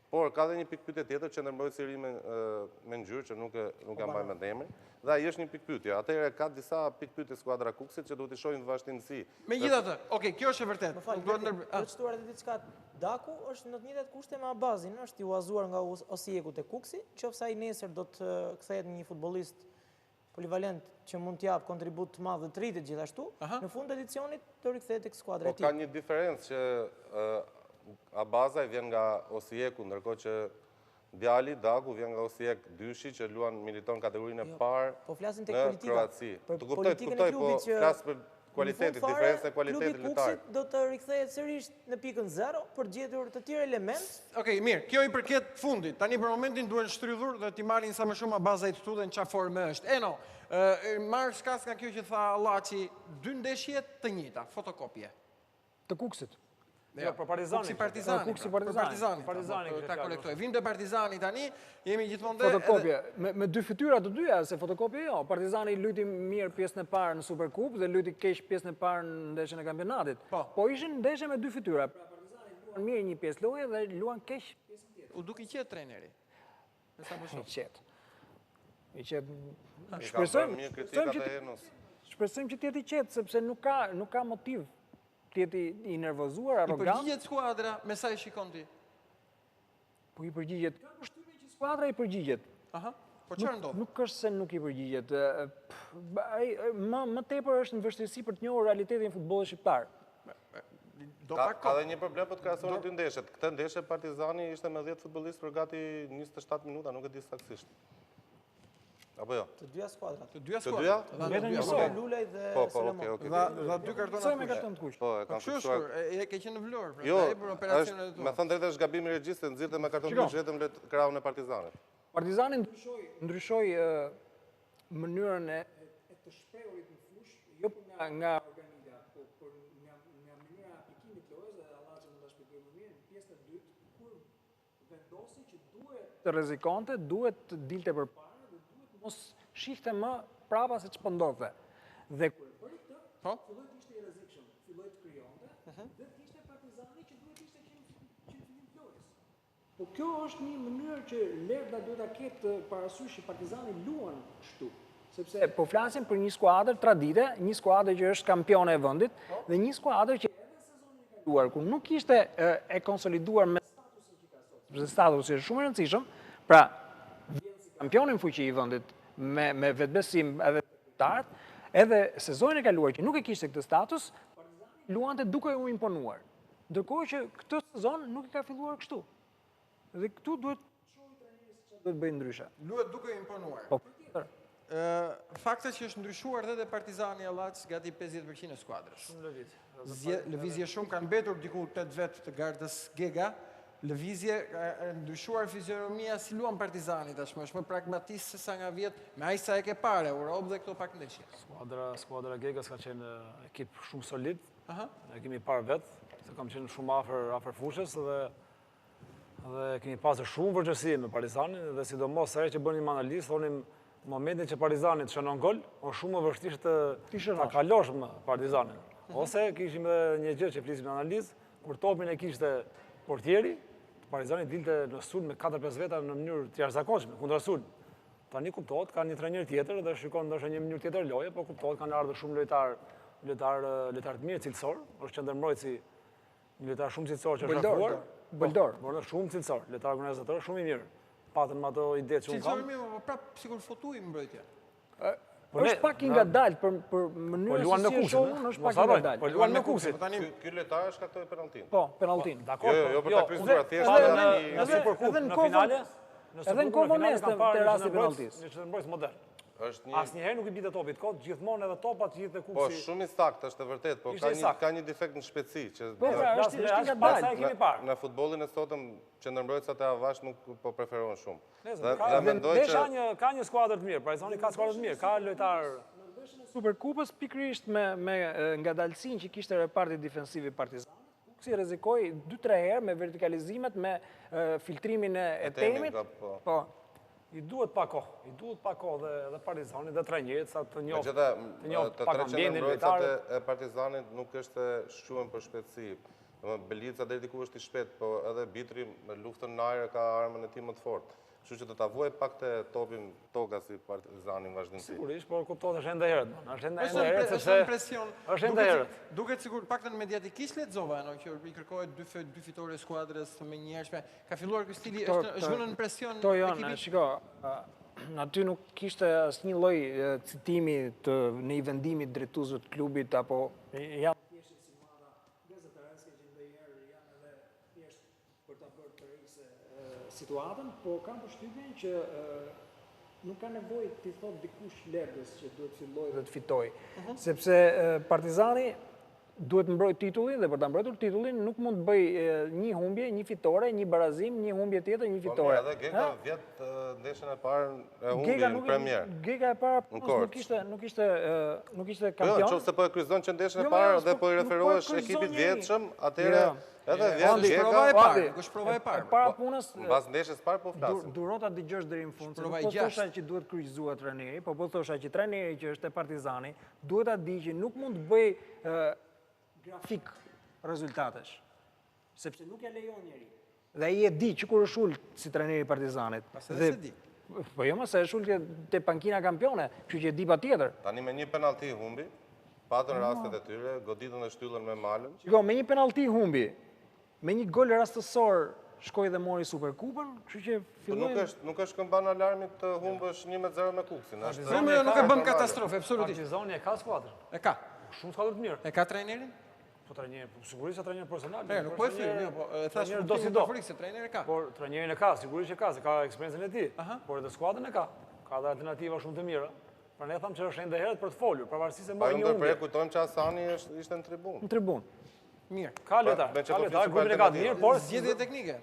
S3: Por ka dhe një pikpyetje tjetër që ndërmbrojtësi i ri me ngjyrë që nuk e mbaj mend emrin. Dhe ai është një pikpyetje. Atëherë ka disa pikpyetje skuadra Kuksit që duhet i shohim në vazhdimsi.
S1: Megjithatë, okay, kjo është e vërtetë.
S4: Për të shtuar edhe diçka, Daku është në të njëjtat kushte me Abazin, është i uazuar nga Osieku te Kuksi, qofse ai nesër do të kthehet në një futbollist polivalent që mund të jap kontribut të madh dhe të rritet gjithashtu, në fund të edicionit do rikthehet tek skuadra e tij.
S3: Ka një diferencë që Abazaj vjen nga Osieku, ndërkohë që djali Daku vjen nga Osiek Dyshi që luan militon kategorinë e parë në Kroaci. Të kuptoj, po flas për kualitetin, diferencën e kualitetit lojtar.
S4: Klubi Kuksit do të rikthehet sërish në pikën 0 për gjetur të tjerë element.
S1: Okej, mirë, kjo i përket fundit. Tani për momentin duhen shtrydhur dhe t'i marrin sa më shumë Abazaj këtu dhe në çfarë forme është. Eno, marr shkas nga kjo që tha Hallaçi, 2 ndeshje të njëjta, fotokopje.
S2: Të Kuksit.
S5: Jo, për Partizani.
S1: Kuksi Partizani. Ta kolektoj. Vim dhe Partizani tani, jemi gjithmonë dhe...
S2: Fotokopje. Me 2 fytyra të dyja, se fotokopje jo. Partizani luajti mirë pjesën e parë në Superkup dhe luajti keq pjesën e parë në ndeshjen e kampionatit. Po ishin ndeshje me 2 fytyra. Pra Partizani luan mirë një pjesë loje dhe luan keq pjesën tjetër.
S1: U duk i qetë trejneri.
S2: I qetë. Shpresojmë që të jetë i qetë, sepse nuk ka motiv të jetë i nervozuar, arrogant.
S1: I përgjigjet skuadra, me sa i shikon ti?
S2: Po i përgjigjet. Ka përshtypjen që skuadra i përgjigjet.
S1: Po çfarë ndodh?
S2: Nuk është se nuk i përgjigjet. Më tepër është në vështirësi për të njohur realitetin e futbollit shqiptar.
S3: Ka dhe një problem për të krahasuar 2 ndeshjet. Këtë ndeshje Partizani ishte me 10 futbollistë për gati 27 minuta, nuk e di saktësisht. Apo jo?
S4: Të dyja skuadrat.
S1: Të dyja skuadrat.
S2: Vetëm një soi.
S4: Lulej dhe
S3: Selemon.
S1: Dha 2 kartona
S2: Soi me karton të kuq.
S3: Po, e kam fiksuar.
S1: E ke qenë në vlorë,
S3: Jo,
S1: për operacionet e tua.
S3: me thënë drejtë është gabim i regjistë, nxirrte me karton të kuq vetëm krahun e Partizanit.
S2: Partizani ndryshoi mënyrën e të shprehurit në fushë, jo nga organika, por nga mënyra e aplikimit të lojës, dhe Hallaçi mund ta shpjegojë më mirë në pjesën e dytë, kur vendosi që duhet të rrezikonte, duhet të dilte përpara dhe duhet mos shihte më prapa se ç'po ndodhte. Dhe kur bëri këtë, filloi të ishte i rrezikshëm, filloi të krijonte, dhe të ishte Partizani që duhet ishte që në fillim të lojës. Po kjo është një mënyrë që Lerda duhet ta ketë parasysh që Partizani luan kështu. Sepse po flasim për një skuadër tradite, një skuadër që është kampione e vendit dhe një skuadër që edhe sezonin e kaluar kur nuk ishte e konsoliduar me statusin që ka sot. Sepse statusi është shumë i rëndësishëm, pra vjen si kampioni në fuqi i vendit me vetbesim edhe lojtarët, edhe sezonin e kaluar që nuk e kishte këtë status, Partizani luante duke u imponuar. Ndërkohë që këtë sezon nuk i ka filluar kështu. Dhe këtu duhet shohim trajneri se çfarë duhet bëjë ndryshe.
S1: Luhet duke u imponuar.
S2: Po patjetër.
S1: Faktet që është ndryshuar dhe Partizani Hallaçi gati 50% e skuadrës.
S5: Shumë lëviz.
S1: Lëvizje shumë kanë mbetur diku 8 vet të gardës Gega. Lëvizje ndryshuar fizionomia si luan Partizani tashmë, është më pragmatist se sa nga vjet, me aq sa e ke parë Europë dhe këto pak ndeshje.
S5: Skuadra Gegas ka qenë ekip shumë solid. Ne kemi parë vet, se kam qenë shumë afër fushës dhe kemi pasur shumë vërgjësi me Partizanin dhe sidomos herë që bënim analizë, thonim momentin që Partizani të shënon gol, është shumë më vështirë ta kalosh me Partizanin. Ose kishim edhe një gjë që flisim në analizë, kur topin e kishte portieri, Partizani dilte në sulm me 4-5 veta në mënyrë të jashtëzakonshme, kundra sulm. Tani kuptohet, ka një trajner tjetër dhe shikon ndoshta një mënyrë tjetër loje, po kuptohet kanë ardhur shumë lojtar të mirë cilësor, është qendërmbrojtësi një lojtar shumë cilësor që është afruar.
S2: Boldor.
S5: Shumë cilësor, lojtar organizator shumë i mirë. Patën me ato ide që unë kam.
S1: Cilësor mirë, po prap sikur fotuj mbrojtja.
S2: Është pak i ngadalë për mënyrën se si e shohun, është pak i ngadalë.
S5: Po luan me Kukësin.
S3: Ky lojtar shkaktoi penalltin.
S2: Po, penalltin.
S5: Dakor.
S3: Jo, po ta kryzuar thjesht
S5: në Superkup, në finale.
S2: Edhe në kohë oneste të rasti penaltis.
S5: Një qendërmbrojtës modern.
S3: Është një
S5: Asnjëherë nuk i bite topit kot, gjithmonë edhe topat gjithë
S3: Po
S5: Kukësi.
S3: shumë i saktë është e vërtet, po ka një defekt në shpejtësi që
S2: Është i ngadalë.
S3: në futbollin e sotëm qendërmbrojtësat e avash nuk po preferohen shumë.
S5: Dhe mendoj që ka një skuadër të mirë, Partizani ka skuadër të mirë, ka lojtar
S2: Superkupës pikërisht me ngadalësinë që kishte reparti defensiv i Partizanit. Kuksi rrezikoi 2-3 herë me vertikalizimet, me filtrimin e temit. Po.
S5: I duhet pa kohë dhe Partizani dhe trajnerët sa të njohë
S3: Të
S5: pak
S3: tre
S5: ambientin
S3: qendërmbrojtësat
S5: lojtarët.
S3: e Partizanit nuk është shquhen për shpejtësi. Belica deri diku është i shpejt, po edhe Bitri në luftën në ajër ka armën e tij më të fortë. Kështu që do ta vuaj pak të topin toka si Partizani në vazhdimsi.
S5: Sigurisht, por kuptohet është ende herët. Është ende herët
S1: Është
S5: sepse
S1: impresion.
S5: është ende herët.
S1: Duket sikur paktën mediatikisht lexova që i kërkohet dy fitore skuadrës me njëhershme. Ka filluar ky stili është vënë në presion
S2: ekipit. Shiko, aty nuk kishte asnjë lloj citimi në i vendimit drejtuesve të klubit apo janë thjesht si mada gazetareske që ndonjëherë janë edhe thjesht për ta bërë të rrise situatën, po kam përshtypjen që nuk ka nevojë të thotë dikush lerdës që duhet fillojë dhe të fitojë, sepse Partizani duhet mbrojtë titullin dhe për ta mbrojtur titullin nuk mund të bëj një humbje, një fitore, një barazim, një humbje tjetër, një fitore.
S3: Po edhe Geka vjet ndeshjen e parë e humbi në Premier.
S2: Geka e para nuk ishte kampion.
S3: Jo, nëse po e kryzon që ndeshjen e parë dhe po i referohesh ekipit vjetshëm, atëherë edhe vjet Geka
S1: kush prova e parë.
S2: Para punës,
S3: mbas ndeshjes së parë po flasim.
S2: Durota dëgjosh deri në fund. Po thosha që duhet kryqëzuar trajneri, po thosha që trajneri që është e Partizani duhet ta di që nuk mund të bëj grafik rezultatesh, sepse nuk ja lejon njeri. Dhe ai e di që kur është ult si trajneri i Partizanit.
S1: Dhe se di.
S2: Po jo më se është ult te pankina kampione, kështu që e di patjetër.
S3: Tani me një penallti humbi, patën rastet e tyre, goditën e shtyllën me malën.
S2: Shiko, me një penallti humbi, me një gol rastësor shkoi dhe mori Superkupën, kështu që filloi.
S3: Nuk është këmban alarmit të humbësh 1-0 me Kukësin.
S1: Nuk e bën katastrofë, absolutisht.
S5: Partizani e ka skuadrën.
S1: E ka.
S5: Shumë skuadër të mirë.
S1: E ka trajnerin?
S5: Po trajner, sigurisht se trajner personal.
S1: Nuk po e thyrë, po e thash
S5: do si do.
S1: Se trajneri ka.
S5: Por trajnerin e ka, sigurisht që ka, se ka eksperiencën e tij. Por edhe skuadrën e ka. Ka dhe alternativa shumë të mira. Pra ne thamë që është ende herët për të folur, pavarësisht se mori një humbje.
S3: Po kujtojmë që Asani ishte në tribunë.
S2: Në tribunë.
S1: Mirë.
S5: Ka lojtar, grupin e ka të mirë, por
S1: zgjedhje teknike.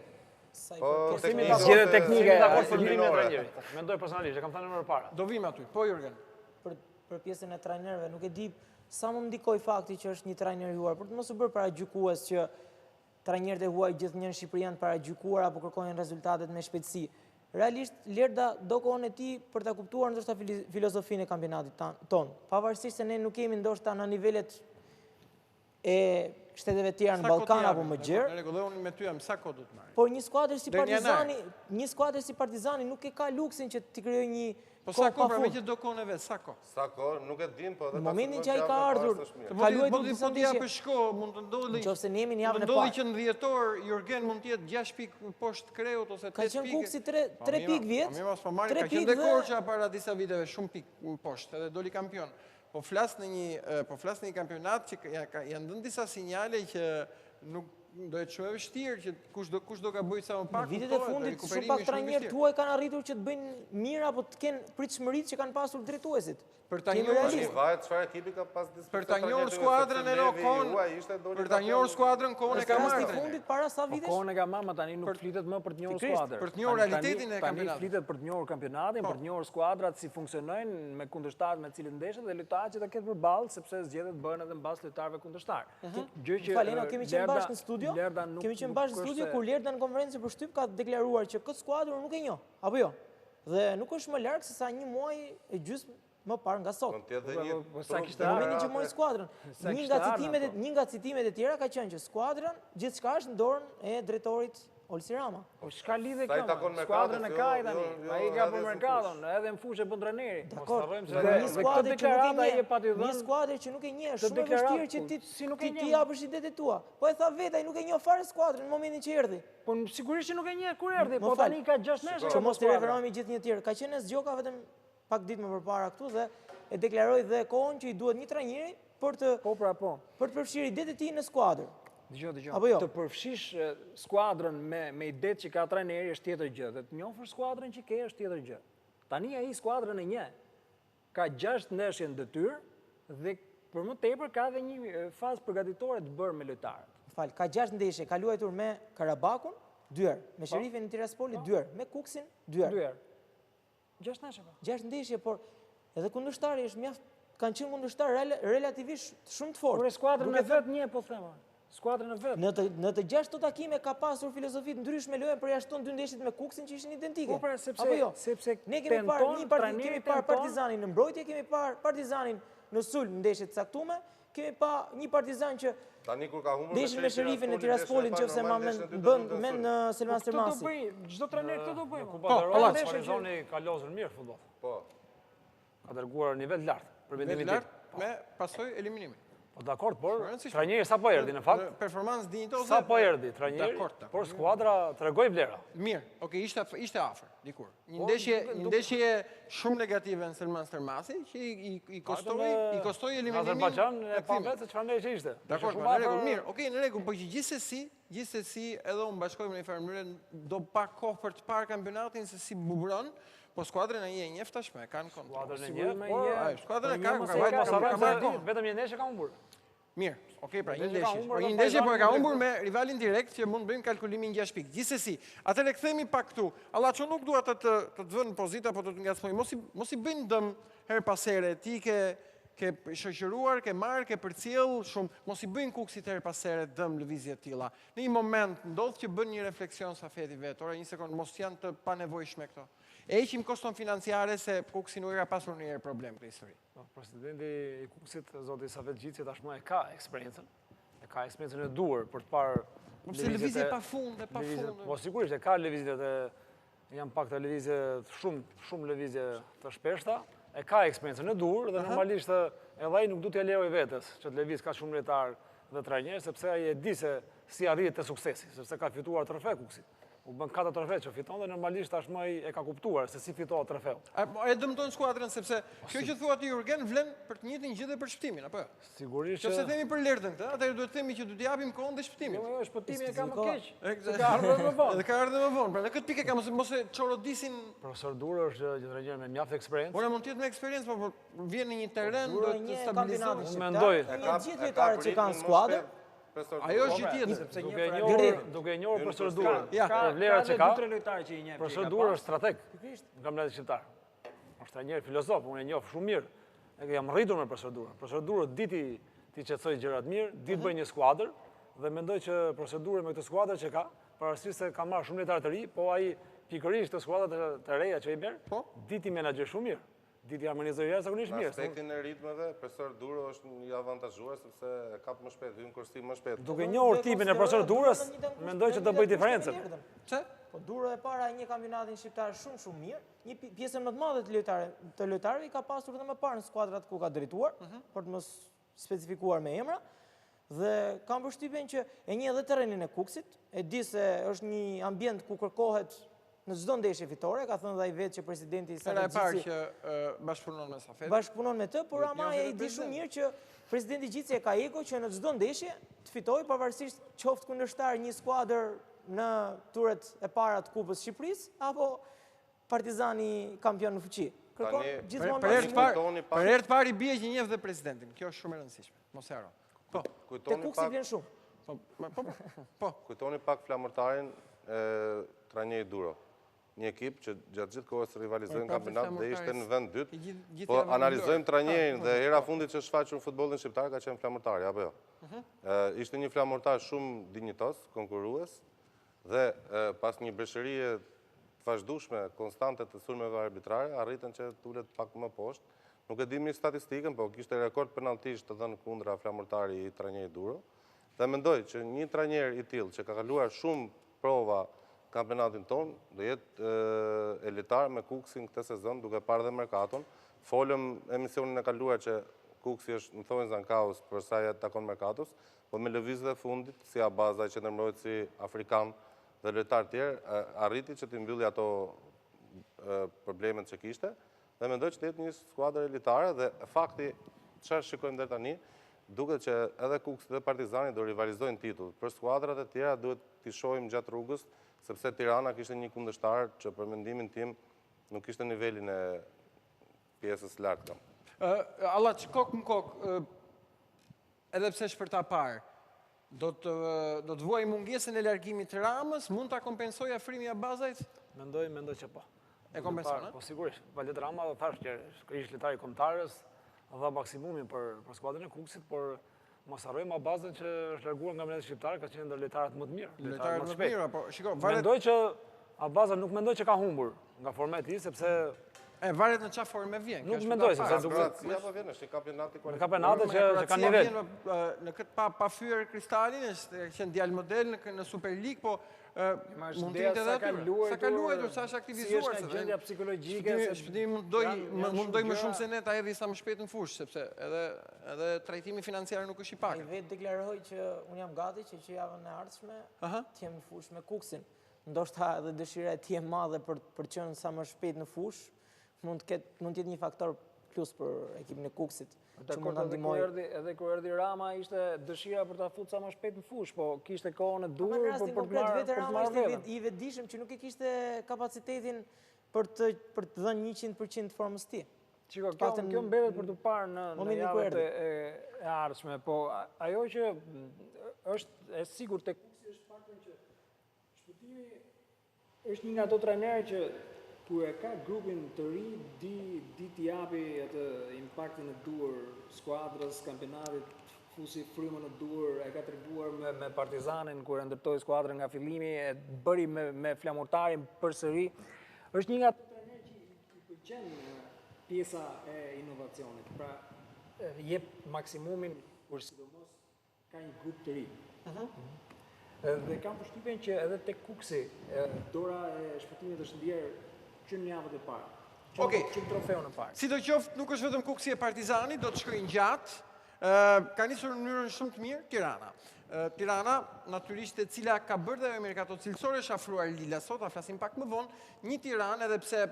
S2: Zgjedhje teknike.
S5: Dakord për ndrimin e trajnerit. Mendoj personalisht, e kam thënë më parë.
S1: Do vim aty. Po Jurgen.
S4: Për pjesën e trajnerëve, nuk e di sa më ndikoi fakti që është një trajner i huaj, për të mos u bërë paragjykues që trajnerët e huaj gjithnjë në Shqipëri janë paragjykuar apo kërkojnë rezultatet me shpejtësi. Realisht, Lerda do kohën e tij për ta kuptuar ndoshta filozofinë e kampionatit ton. Pavarësisht se ne nuk kemi ndoshta në nivelet e shteteve tjera në Ballkan apo më gjerë.
S1: Në rregull, unë me ty jam sa kohë do të marr.
S4: Por një skuadër si Partizani nuk e ka luksin që të krijojë një
S1: Po sa kohë pra me që do kohën e vet, sa kohë?
S3: Sa kohë, nuk e dim, po edhe
S4: në momentin që ai ka ardhur, kaluaj
S1: do të thotë ja për shko, mund të ndodhi.
S4: Nëse ne jemi në javën e
S1: parë. Ndodhi
S4: parë.
S1: që në dhjetor Jurgen mund të jetë 6 pikë poshtë Kreut ose 8 pikë.
S4: Ka qenë Kuksi 3 pikë vjet.
S1: Ka qenë dhe Korça para disa viteve shumë pikë poshtë, edhe doli kampion. Po flas në një kampionat që janë dhënë disa sinjale që nuk do të çojë vështirë që kush do ka bëjë sa më pak.
S4: Në vitet e fundit shumë pak trajnerë tuaj kanë arritur që të bëjnë mirë apo të kenë pritshmëritë që kanë pasur drejtuesit.
S1: Për ta njohur skuadrën e Lokon, për ta njohur skuadrën kohën e ka marrë.
S4: Në fundit para sa vitesh.
S2: Kohën e ka marrë, tani nuk flitet më për të njohur skuadrën.
S1: Për të njohur realitetin e kampionatit.
S2: Tani flitet për të njohur kampionatin, për të njohur skuadrat si funksionojnë me kundërshtarët me cilët ndeshen dhe lojtarët që ta ketë përballë sepse zgjedhjet bëhen edhe mbas lojtarëve kundërshtar.
S4: Gjë që Falena kemi qenë bashkë në studio. Kemi qenë bashkë në studio kur Lerda në konferencë për shtyp ka deklaruar që këtë skuadër nuk e njoh, apo jo? Dhe nuk është më larg se sa një muaj e gjysmë më parë nga sot. Në momentin që mori skuadrën, një nga citimet e tjera ka qenë që skuadrën gjithçka është në dorën e drejtorit Olsi Rama.
S2: Po s'ka lidhe
S3: Sa i
S2: kjo,
S3: takon
S2: skuadrën e
S3: Mercados,
S2: ka
S3: jo,
S2: tani.
S3: jo,
S2: Ai ka
S3: edhe
S2: për Mercaton, edhe në fushë bën trajneri.
S4: Dakor.
S2: Dhe
S4: Një
S2: këtë
S4: skuadër që nuk
S2: deklarata ai e
S4: e
S2: pati
S4: njeh, një
S2: dhënë.
S4: skuadër që nuk e njeh,
S2: Të
S4: shumë e
S2: deklarat,
S4: vështirë që
S2: po, si nuk e
S4: ti
S2: njeh?
S4: japësh idetë tua. Po e tha vetë, ai nuk e njeh fare skuadrën në momentin që erdhi.
S2: Po sigurisht që nuk e njeh kur erdhi,
S4: Më
S2: po
S4: fal.
S2: tani ka 6 nesër.
S4: Që mos të referohemi gjithë një tjerë. Ka qenë zgjoka vetëm pak ditë më përpara këtu dhe e deklaroi dhe kohën që i duhet një trajneri për të
S2: Po pra po.
S4: për të përfshirë idetë e tij në skuadër.
S2: Dgjoj.
S4: Apo jo?
S2: Të përfshish skuadrën me idetë që ka trajneri është tjetër gjë, dhe të njohësh skuadrën që ke është tjetër gjë. Tani ai skuadrën e njeh. Ka 6 ndeshje në detyrë dhe për më tepër ka edhe një fazë përgatitore të bërë me lojtarët.
S4: Fal, ka 6 ndeshje, ka luajtur me Karabakun 2 herë, me Sherifin e Tiraspolit 2 herë, me Kuksin 2 herë.
S2: 2 herë. 6 ndeshje pa.
S4: 6 ndeshje, por edhe kundërshtari është mjaft kanë qenë kundërshtar relativisht shumë të fortë.
S2: Por skuadrën e vet një po them. Skuadrën e vet.
S4: Në të 6 këto takime ka pasur filozofi të ndryshme lojën përjashton 2 ndeshjet me Kuksin që ishin identike.
S2: Po pra sepse
S4: Apo jo?
S2: sepse
S4: Ne kemi parë një parti, kemi parë Partizanin në mbrojtje, kemi parë Partizanin në sulm ndeshje të caktuara, kemi pa një Partizan që
S3: Tani kur ka humbur
S4: ndeshjen me Sherifin e Tiraspolit nëse ma bën në Selman Stermasi.
S2: Çdo bëj, çdo trajner këtë do bëjë.
S5: Kupa e Europës, Partizani ka lozur mirë futboll.
S3: Po.
S5: Ka dërguar nivel lart për vendimin e tij.
S1: Me pasojë eliminimi.
S5: Po dakord, por trajneri sapo erdhi në fakt.
S1: Performancë dinjitoze.
S5: Sapo erdhi trajneri, por skuadra tregoi vlera.
S1: Mirë, okay, ishte afër dikur. Një ndeshje shumë negative në Selman Stermasi që i kostoi eliminimin.
S5: Azerbajxhan e pa vetë çfarë ndeshje ishte.
S1: Dakor, në rregull, mirë. Okej, në rregull, po që gjithsesi edhe unë bashkoj me një farë mënyrë do pak kohë për të parë kampionatin se si buburon. Po skuadrën e një njeh tashmë, kanë kontroll.
S5: Skuadrën e një,
S1: skuadrën e
S5: ka vetëm një ndeshje ka humbur.
S1: Mirë, okej, pra një ndeshje po e ka humbur me rivalin direkt që mund bëjmë kalkulimin 6 pikë. Gjithsesi, atëherë kthehemi pak këtu. Hallaçi nuk dua të të vënë pozita, po të të ngacmoj. Mos i bëjnë dëm her pas here. Ti ke shoqëruar, ke marrë, ke përcjell shumë. Mos i bëjnë Kuksit her pas here dëm lëvizje të tilla. Në një moment ndodh që bën një refleksion Safeti vet. Ora një sekond, mos janë të panevojshme këto. E heqim koston financiare se Kuksi nuk ka pasur ndonjëherë problem këtë histori.
S5: Presidenti i Kuksit, zoti Safet Gjitsi, tashmë e ka eksperiencën. E ka eksperiencën e duhur për të parë
S1: lëvizje pafund.
S5: Po sigurisht e ka lëvizjet janë pak të lëvizje shumë lëvizje të shpeshta. E ka eksperiencën e duhur dhe normalisht edhe ai nuk du t'ia lejojë vetes që të lëviz ka shumë lojtar dhe trajner, sepse ai e di se si arrihet te suksesi, sepse ka fituar trofe Kuksi. U bën 4 trofe që fiton dhe normalisht tashmë ai e ka kuptuar se si fitohet trofeu.
S1: E dëmton skuadrën sepse kjo që thua ti Jurgen vlen për të njëjtin gjë dhe për shpëtimin, apo jo?
S5: Sigurisht që
S1: nëse themi për Lerdën këtë, atëherë duhet të themi që do t'i japim kohën dhe shpëtimin.
S2: Jo, shpëtimi e ka më keq.
S1: Ka ardhur më vonë. Edhe ka ardhur më vonë. Pra në këtë pikë ka mos e çorodisin.
S5: Profesor Durrë është një trajner me mjaft eksperiencë.
S1: Ora mund të jetë me eksperiencë, por vjen në një terren do të stabilizohet.
S5: Mendoj.
S4: Gjithë lojtarët që kanë skuadër.
S1: Ajo është gjë tjetër.
S5: Duke njohur profesor Durrë.
S2: Ka
S5: vlerat që ka.
S2: lojtarë që i njeh.
S5: Profesor Durrë është strateg. Nga mbledhjet shqiptar. Është trajner filozof, unë e njoh shumë mirë. E jam rritur me profesor Durrë. Profesor Durrë diti ti qetësoj gjërat mirë, di të bëj një skuadër dhe mendoj që profesor Durrë me këtë skuadër që ka, pavarësisht se ka marrë shumë lojtarë të ri, po ai pikërisht të skuadrat të reja që i merr, di ti menaxhoj shumë mirë. Diti harmonizoj jashtëzakonisht mirë.
S3: Në aspektin e ritmeve, profesor Durrë është një avantazhuar sepse e kap më shpejt, hyn kursim më shpejt.
S5: Duke njohur tipin e profesor Durrës, mendoj që do bëj diferencën.
S1: Pse?
S4: Po Durrë e para një kampionatin shqiptar shumë mirë. Një pjesë më të madhe të lojtarëve ka pasur edhe më parë në skuadrat ku ka drejtuar, për të mos specifikuar me emra. Dhe kam përshtypjen që e njeh edhe terrenin e Kuksit, e di se është një ambient ku kërkohet në çdo ndeshje fitore, ka thënë dhe ai vetë që presidenti
S1: Safet Gjitsi që bashkëpunon me Safetin.
S4: Bashkëpunon me të, por ama e di shumë mirë që presidenti Gjitsi e ka ego që në çdo ndeshje të fitojë pavarësisht qoftë kundërshtar një skuadër në turet e para të Kupës Shqipërisë apo Partizani kampion në fuqi. Kërkon gjithmonë
S1: për herë të parë i bie që njeh dhe presidentin. Kjo është shumë e rëndësishme. Mos e haro. Po.
S4: Te Kuksi vjen shumë.
S1: Po.
S3: Kujtoni pak flamërtarin e trajnerit Durrë. Një ekip që gjatë gjithë kohës rivalizojnë kampionat dhe ishte në vend dytë. Po analizojmë trajnerin dhe hera fundit që shfaqur futbollin shqiptar ka qenë flamërtari, apo jo? Ishte një flamërtar shumë dinjitos, konkurrues dhe pas një breshërie të vazhdueshme, konstante të sulmeve arbitrare, arritën që tulet pak më poshtë. Nuk e di mirë statistikën, po kishte rekord penaltisht të dhënë kundra flamërtari i trajnerit Durrë. Dhe mendoj që një trajner i tillë që ka kaluar shumë prova kampionatin ton, do jetë elitar me Kukësin këtë sezon, duke parë dhe merkaton. Folëm emisionin e kaluar që Kukësi është në thonjë zanë kaos për sa jetë takon merkatos, po me lëvizjet e fundit, si Abaza që ndërmërojt si Afrikan dhe lojtar tjerë, arriti që të mbylli ato problemet që kishte, dhe mendoj që të jetë një skuadër elitare dhe fakti çfarë shikojmë deri tani, duket që edhe Kukësi dhe Partizani do rivalizojnë titull. Për skuadrat e tjera duhet t'i shohim gjatë rrugës, sepse Tirana kishte një kundërshtar që për mendimin tim nuk kishte nivelin e pjesës lartë.
S1: Hallaçi, kokë më kokë, edhe pse është për ta parë, do të vuaj mungesën e largimit të Ramës, mund ta kompensojë afrimi i Abazait?
S5: Mendoj që po.
S1: E kompenson,
S5: Po sigurisht. Valet Rama dhe thash që ishte lojtari kombëtarës, dha maksimumin për skuadrën e Kukësit, por mos harrojmë Abazën që është larguar nga mbledhja shqiptare, ka qenë ndër lojtarët më të mirë.
S1: Lojtarët më të mirë, po shiko,
S5: Mendoj që Abaza nuk mendoj që ka humbur nga forma e tij, sepse
S1: varet në çfarë forme vjen.
S5: nuk mendoj se duket
S3: Si apo vjen është kampionati
S5: në kampionate që ka nivel.
S1: Në këtë pa fyer Kristalin, është qenë djalë model në Super League, po mund të jetë edhe sa ka luajtur, sa është aktivizuar.
S2: Si është gjendja psikologjike.
S1: Shpëtimi mund doj më shumë se ne ta hedhi sa më shpejt në fushë, sepse edhe trajtimi financiar nuk është i pak.
S4: Ai vetë deklaroi që unë jam gati që javën e ardhshme të jem në fushë me Kukësin. Ndoshta edhe dëshira e tij e madhe për të qenë sa më shpejt në fushë mund të jetë një faktor plus për ekipin e Kukësit.
S2: Edhe kur erdhi Rama ishte dëshira për ta futur sa më shpejt në fushë, po kishte kohën e dur për të marrë
S4: vetë i vetëdijshëm që nuk e kishte kapacitetin për të dhënë 100% formës tij.
S2: Çiko, kjo mbetet për të parë në javët e ardhshme, po ajo që është e sigurt tek Kukësi është fakti që shpëtimi është një nga ato trajnerë që kur e ka grupin të ri, di t'i japi atë impaktin e duhur skuadrës, kampionatit, fusi frymën e duhur, e ka treguar me Partizanin kur e ndërtoi skuadrën nga fillimi, e bëri me flamurtarin përsëri. Është një nga ato trajnerë që i pëlqen pjesa e inovacionit. Pra, jep maksimumin kur sidomos ka një grup të ri. Dhe kam përshtypjen që edhe tek Kukësi dora e shpëtimit është ndjerë që në javët e parë. Që në trofeun e parë.
S1: Sidoqoftë nuk është vetëm Kukësi e Partizani, do të shkojnë gjatë. Ka nisur në mënyrën shumë të mirë Tirana. Tirana, natyrisht e cila ka bërë dhe merkato cilësore, është afruar Lila sot, a flasim pak më vonë, një Tiranë edhe pse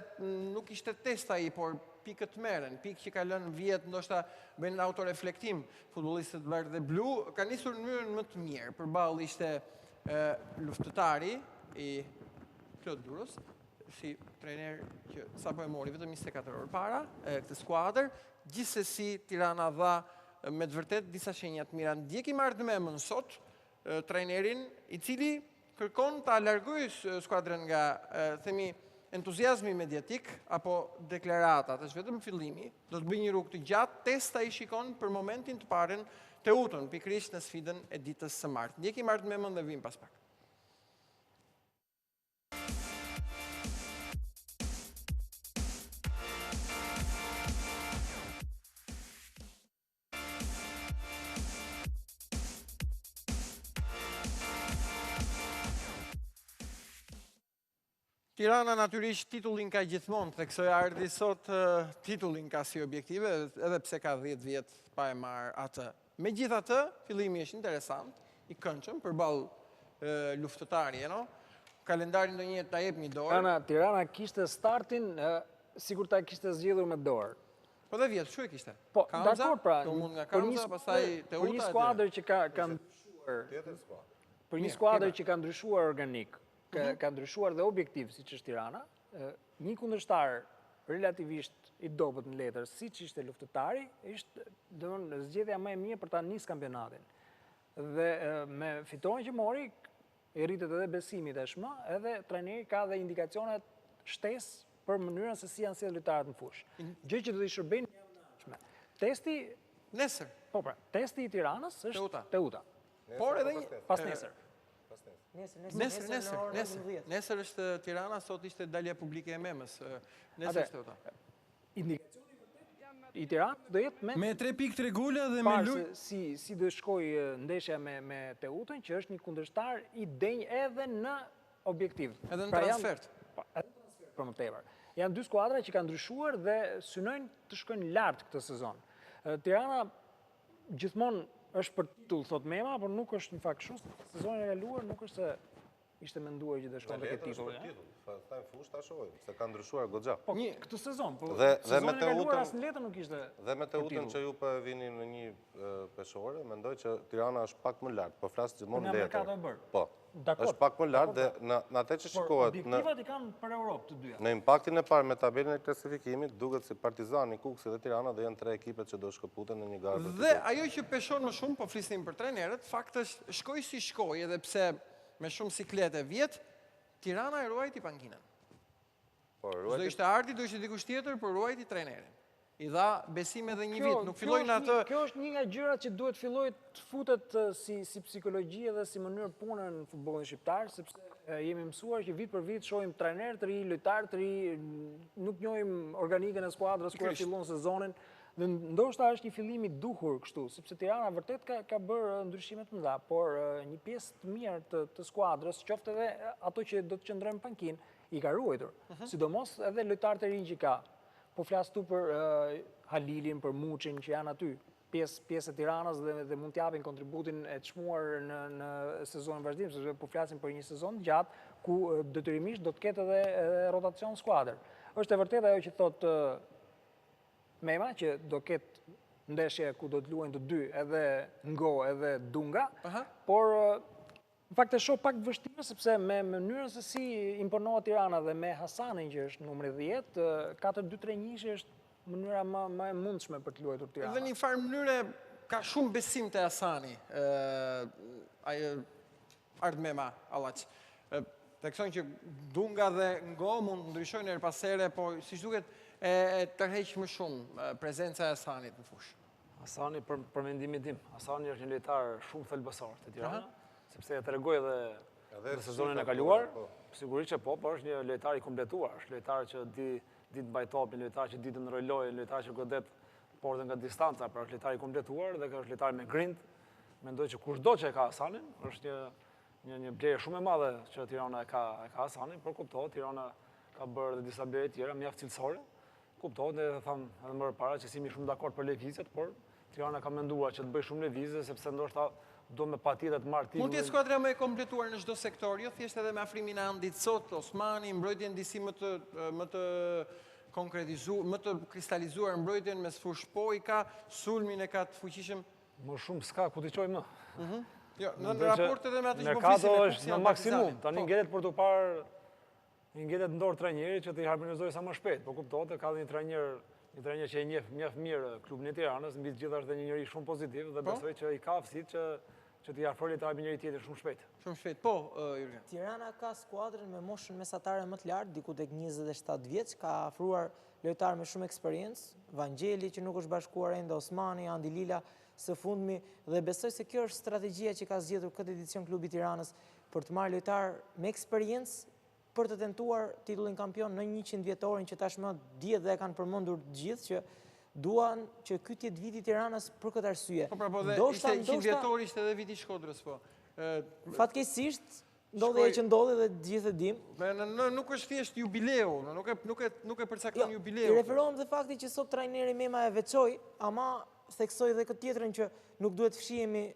S1: nuk ishte test ai, por pikët merren, pikë që ka lënë vjet, ndoshta bëjnë autoreflektim futbollistët verdh dhe blu, ka nisur në mënyrën më të mirë. Përballë ishte luftëtari i Klod Durrës, si trajner që sapo e mori vetëm 24 orë para këtë skuadër, gjithsesi Tirana dha me të vërtet disa shenja të mira. Ndjekim ardhmemën sot trajnerin i cili kërkon ta largojë skuadrën nga themi entuziazmi mediatik apo deklaratat, është vetëm fillimi, do të bëjë një rrugë të gjatë, testa i shikon për momentin të parën Teutën, pikërisht në sfidën e ditës së martë. Ndjekim ardhmemën dhe vim pas pak. Tirana natyrisht titullin ka gjithmonë, tek kësaj ardhi sot titullin ka si objektive, edhe pse ka 10 vjet pa e marrë atë. Megjithatë, fillimi është interesant, i këndshëm përballë luftëtari, Kalendarin ndonjëherë ta jep një dorë.
S2: Tirana kishte startin sikur ta kishte zgjedhur me dorë.
S1: Po dhe vjet, çu e kishte?
S2: Po,
S1: Kamza,
S2: dakor, pra,
S1: mund nga Kamza, pastaj Teuta.
S2: Për një skuadër që ka ndryshuar. Për një skuadër që ka ndryshuar organik, ka ndryshuar dhe objektiv, si që është Tirana, një kundërshtar relativisht i dobët në letër, si që ishte luftëtari, ishte zgjedhja më e mirë për ta nisë kampionatin. Dhe me fitoren që mori, i rritet edhe besimi tashmë, edhe trajneri ka dhe indikacionet shtesë për mënyrën se si janë sjellë lojtarët në fushë. Gjë që do t'i shërbejnë javën e ardhshme. Testi
S1: nesër.
S2: Po pra, testi i Tiranës është Teuta.
S1: Por edhe
S2: pas nesër.
S1: Nesër është Tirana, sot ishte dalja publike e memës. Nesër është Teuta.
S2: Indikacioni vërtet i Tiranës do jetë
S1: me 3 pikë Tregulla dhe me
S2: Luj. Si do shkoj ndeshja me Teutën, që është një kundërshtar i denj edhe në objektiv.
S1: Edhe në transfert.
S2: Për më tepër. Janë dy skuadra që kanë ndryshuar dhe synojnë të shkojnë lart këtë sezon. Tirana gjithmonë është për titull, thot Mema, por nuk është në fakt kështu. Sezonin e kaluar nuk është se ishte menduar që të shkonte ke titull.
S3: Thajmë fush ta shohim, se ka ndryshuar goxha.
S2: Po këtë sezon, po
S3: Dhe
S2: sezonin
S3: me
S2: e
S3: të
S2: kaluar
S3: utën-
S2: as në letër nuk ishte.
S3: Dhe me të utën që ju po e vini në një peshore, mendoj që Tirana është pak më lart, po flas gjithmonë
S2: Nga
S3: letër.
S2: merkato e bërë.
S3: Po.
S2: Dakor.
S3: Është pak më lart dhe në atë që
S2: Por
S3: shikohet në
S2: objektivat i kanë për Europë të dyja.
S3: Në impaktin e parë me tabelën e klasifikimit, duket si Partizani-Kukësi dhe Tirana dhe janë tre ekipet që do shkëputen në një garë për
S1: Dhe ajo që peshon më shumë, po flisnim për trajnerët, fakt është shkoj si shkoj, edhe pse me shumë siklete vjet, Tirana e ruajti pankinën.
S3: Po,
S1: Do ishte Arti, do ishte dikush tjetër, por ruajti trajnerin. I dha besim edhe një vit, nuk filloi në atë.
S2: Kjo është një nga gjërat që duhet filloj të futet si psikologji dhe si mënyrë pune në futbollin shqiptar, sepse jemi mësuar që vit për vit shohim trajner të ri, lojtar të ri, nuk njohim organikën e skuadrës kur fillon sezonin. Dhe ndoshta është një fillim i duhur kështu, sepse Tirana vërtet ka bërë ndryshime të mëdha, por një pjesë të mirë të skuadrës, qoftë edhe ato që do të qëndrojnë në pankinë, i ka ruajtur. Sidomos edhe lojtarët e rinj që ka. Po flas tu për Halilin, për Muçin që janë aty, pjesë e Tiranës dhe mund t'japin kontributin e çmuar në sezonin vazhdim, sepse po flasim për një sezon gjatë ku detyrimisht do të ketë edhe rotacion skuadër. Është e vërtetë ajo që thotë Mema, që do ketë ndeshje ku do të luajnë të dy, edhe Ngo edhe Dunga, por në fakt e shoh pak vështirë sepse me mënyrën se si imponohet Tirana dhe me Hasanin që është numri 10, 4-2-3-1 është mënyra më e mundshme për të luajtur Tirana.
S1: Dhe një farë mënyre ka shumë besim të Hasani, Andi Hallaçi. Theksojnë që Dunga dhe Ngo mund ndryshojnë her pas here, po siç duket e tërheq më shumë prezenca e Hasanit në fushë.
S5: Hasani, për mendimin tim, Hasani është një lojtar shumë thelbësor të Tirana, sepse e tregoi edhe në sezonin e kaluar, sigurisht që po, por është një lojtar i kompletuar, është lojtar që di të mbaj topin, lojtar që di të ndrojë lojën, lojtar që godet portën nga distanca, pra është lojtar i kompletuar dhe është lojtar me grind. Mendoj që kushdo që e ka Hasanin, është një blerje shumë e madhe që Tirana e ka Hasanin, por kuptohet Tirana ka bërë edhe disa blerje tjera mjaft cilësore. Kuptohet dhe thamë edhe më parë që simi shumë dakord për lëvizjet, por Tirana ka menduar që të bëj shumë lëvizje sepse ndoshta do me pati dhe të marrë titullin.
S1: Mund të jetë skuadra më e kompletuar në çdo sektor, jo thjesht edhe me afrimin e Andit sot, Osmani, mbrojtjen disi më të konkretizuar, më të kristalizuar mbrojtjen me sfush po i ka, sulmin e ka të fuqishëm.
S5: Më shumë s'ka ku t'i qoj më.
S1: Jo, në raport edhe me atë që po
S5: Merkato
S1: flisim
S5: është në maksimum, tani ngelet për të parë ngelet ndorë trajneri që të i harmonizojë sa më shpejt, po kuptohet ka dhe një trajner që e njeh mjaft mirë klubin e Tiranës, mbi të gjitha është dhe një njeri shumë pozitiv dhe besoj që i ka aftësitë që t'i afrojë lojtarëve njëri tjetrit shumë shpejt.
S1: Shumë shpejt. Po, Jurgen.
S4: Tirana ka skuadrën me moshën mesatare më të lartë, diku tek 27 vjeç, ka afruar lojtarë me shumë eksperiencë, Vangjeli që nuk është bashkuar ende, Osmani, Andi Lila së fundmi, dhe besoj se kjo është strategjia që ka zgjedhur këtë edicion klubi i Tiranës për të marrë lojtarë me eksperiencë për të tentuar titullin kampion në 100 vjetorin që tashmë dihet dhe e kanë përmendur të gjithë që duan që ky të jetë viti i Tiranës për këtë arsye.
S1: Po pra, po dhe ishte 100 vjetor, ishte edhe viti i Shkodrës, po.
S4: Fatkeqësisht ndodhi ajo që ndodhi dhe të gjithë e dim.
S1: Nuk është thjesht jubileu, nuk e përcakton jubileu.
S4: I referohem dhe fakti që sot trajneri Mema e veçoi, ama theksoi dhe këtë tjetrën që nuk duhet fshihemi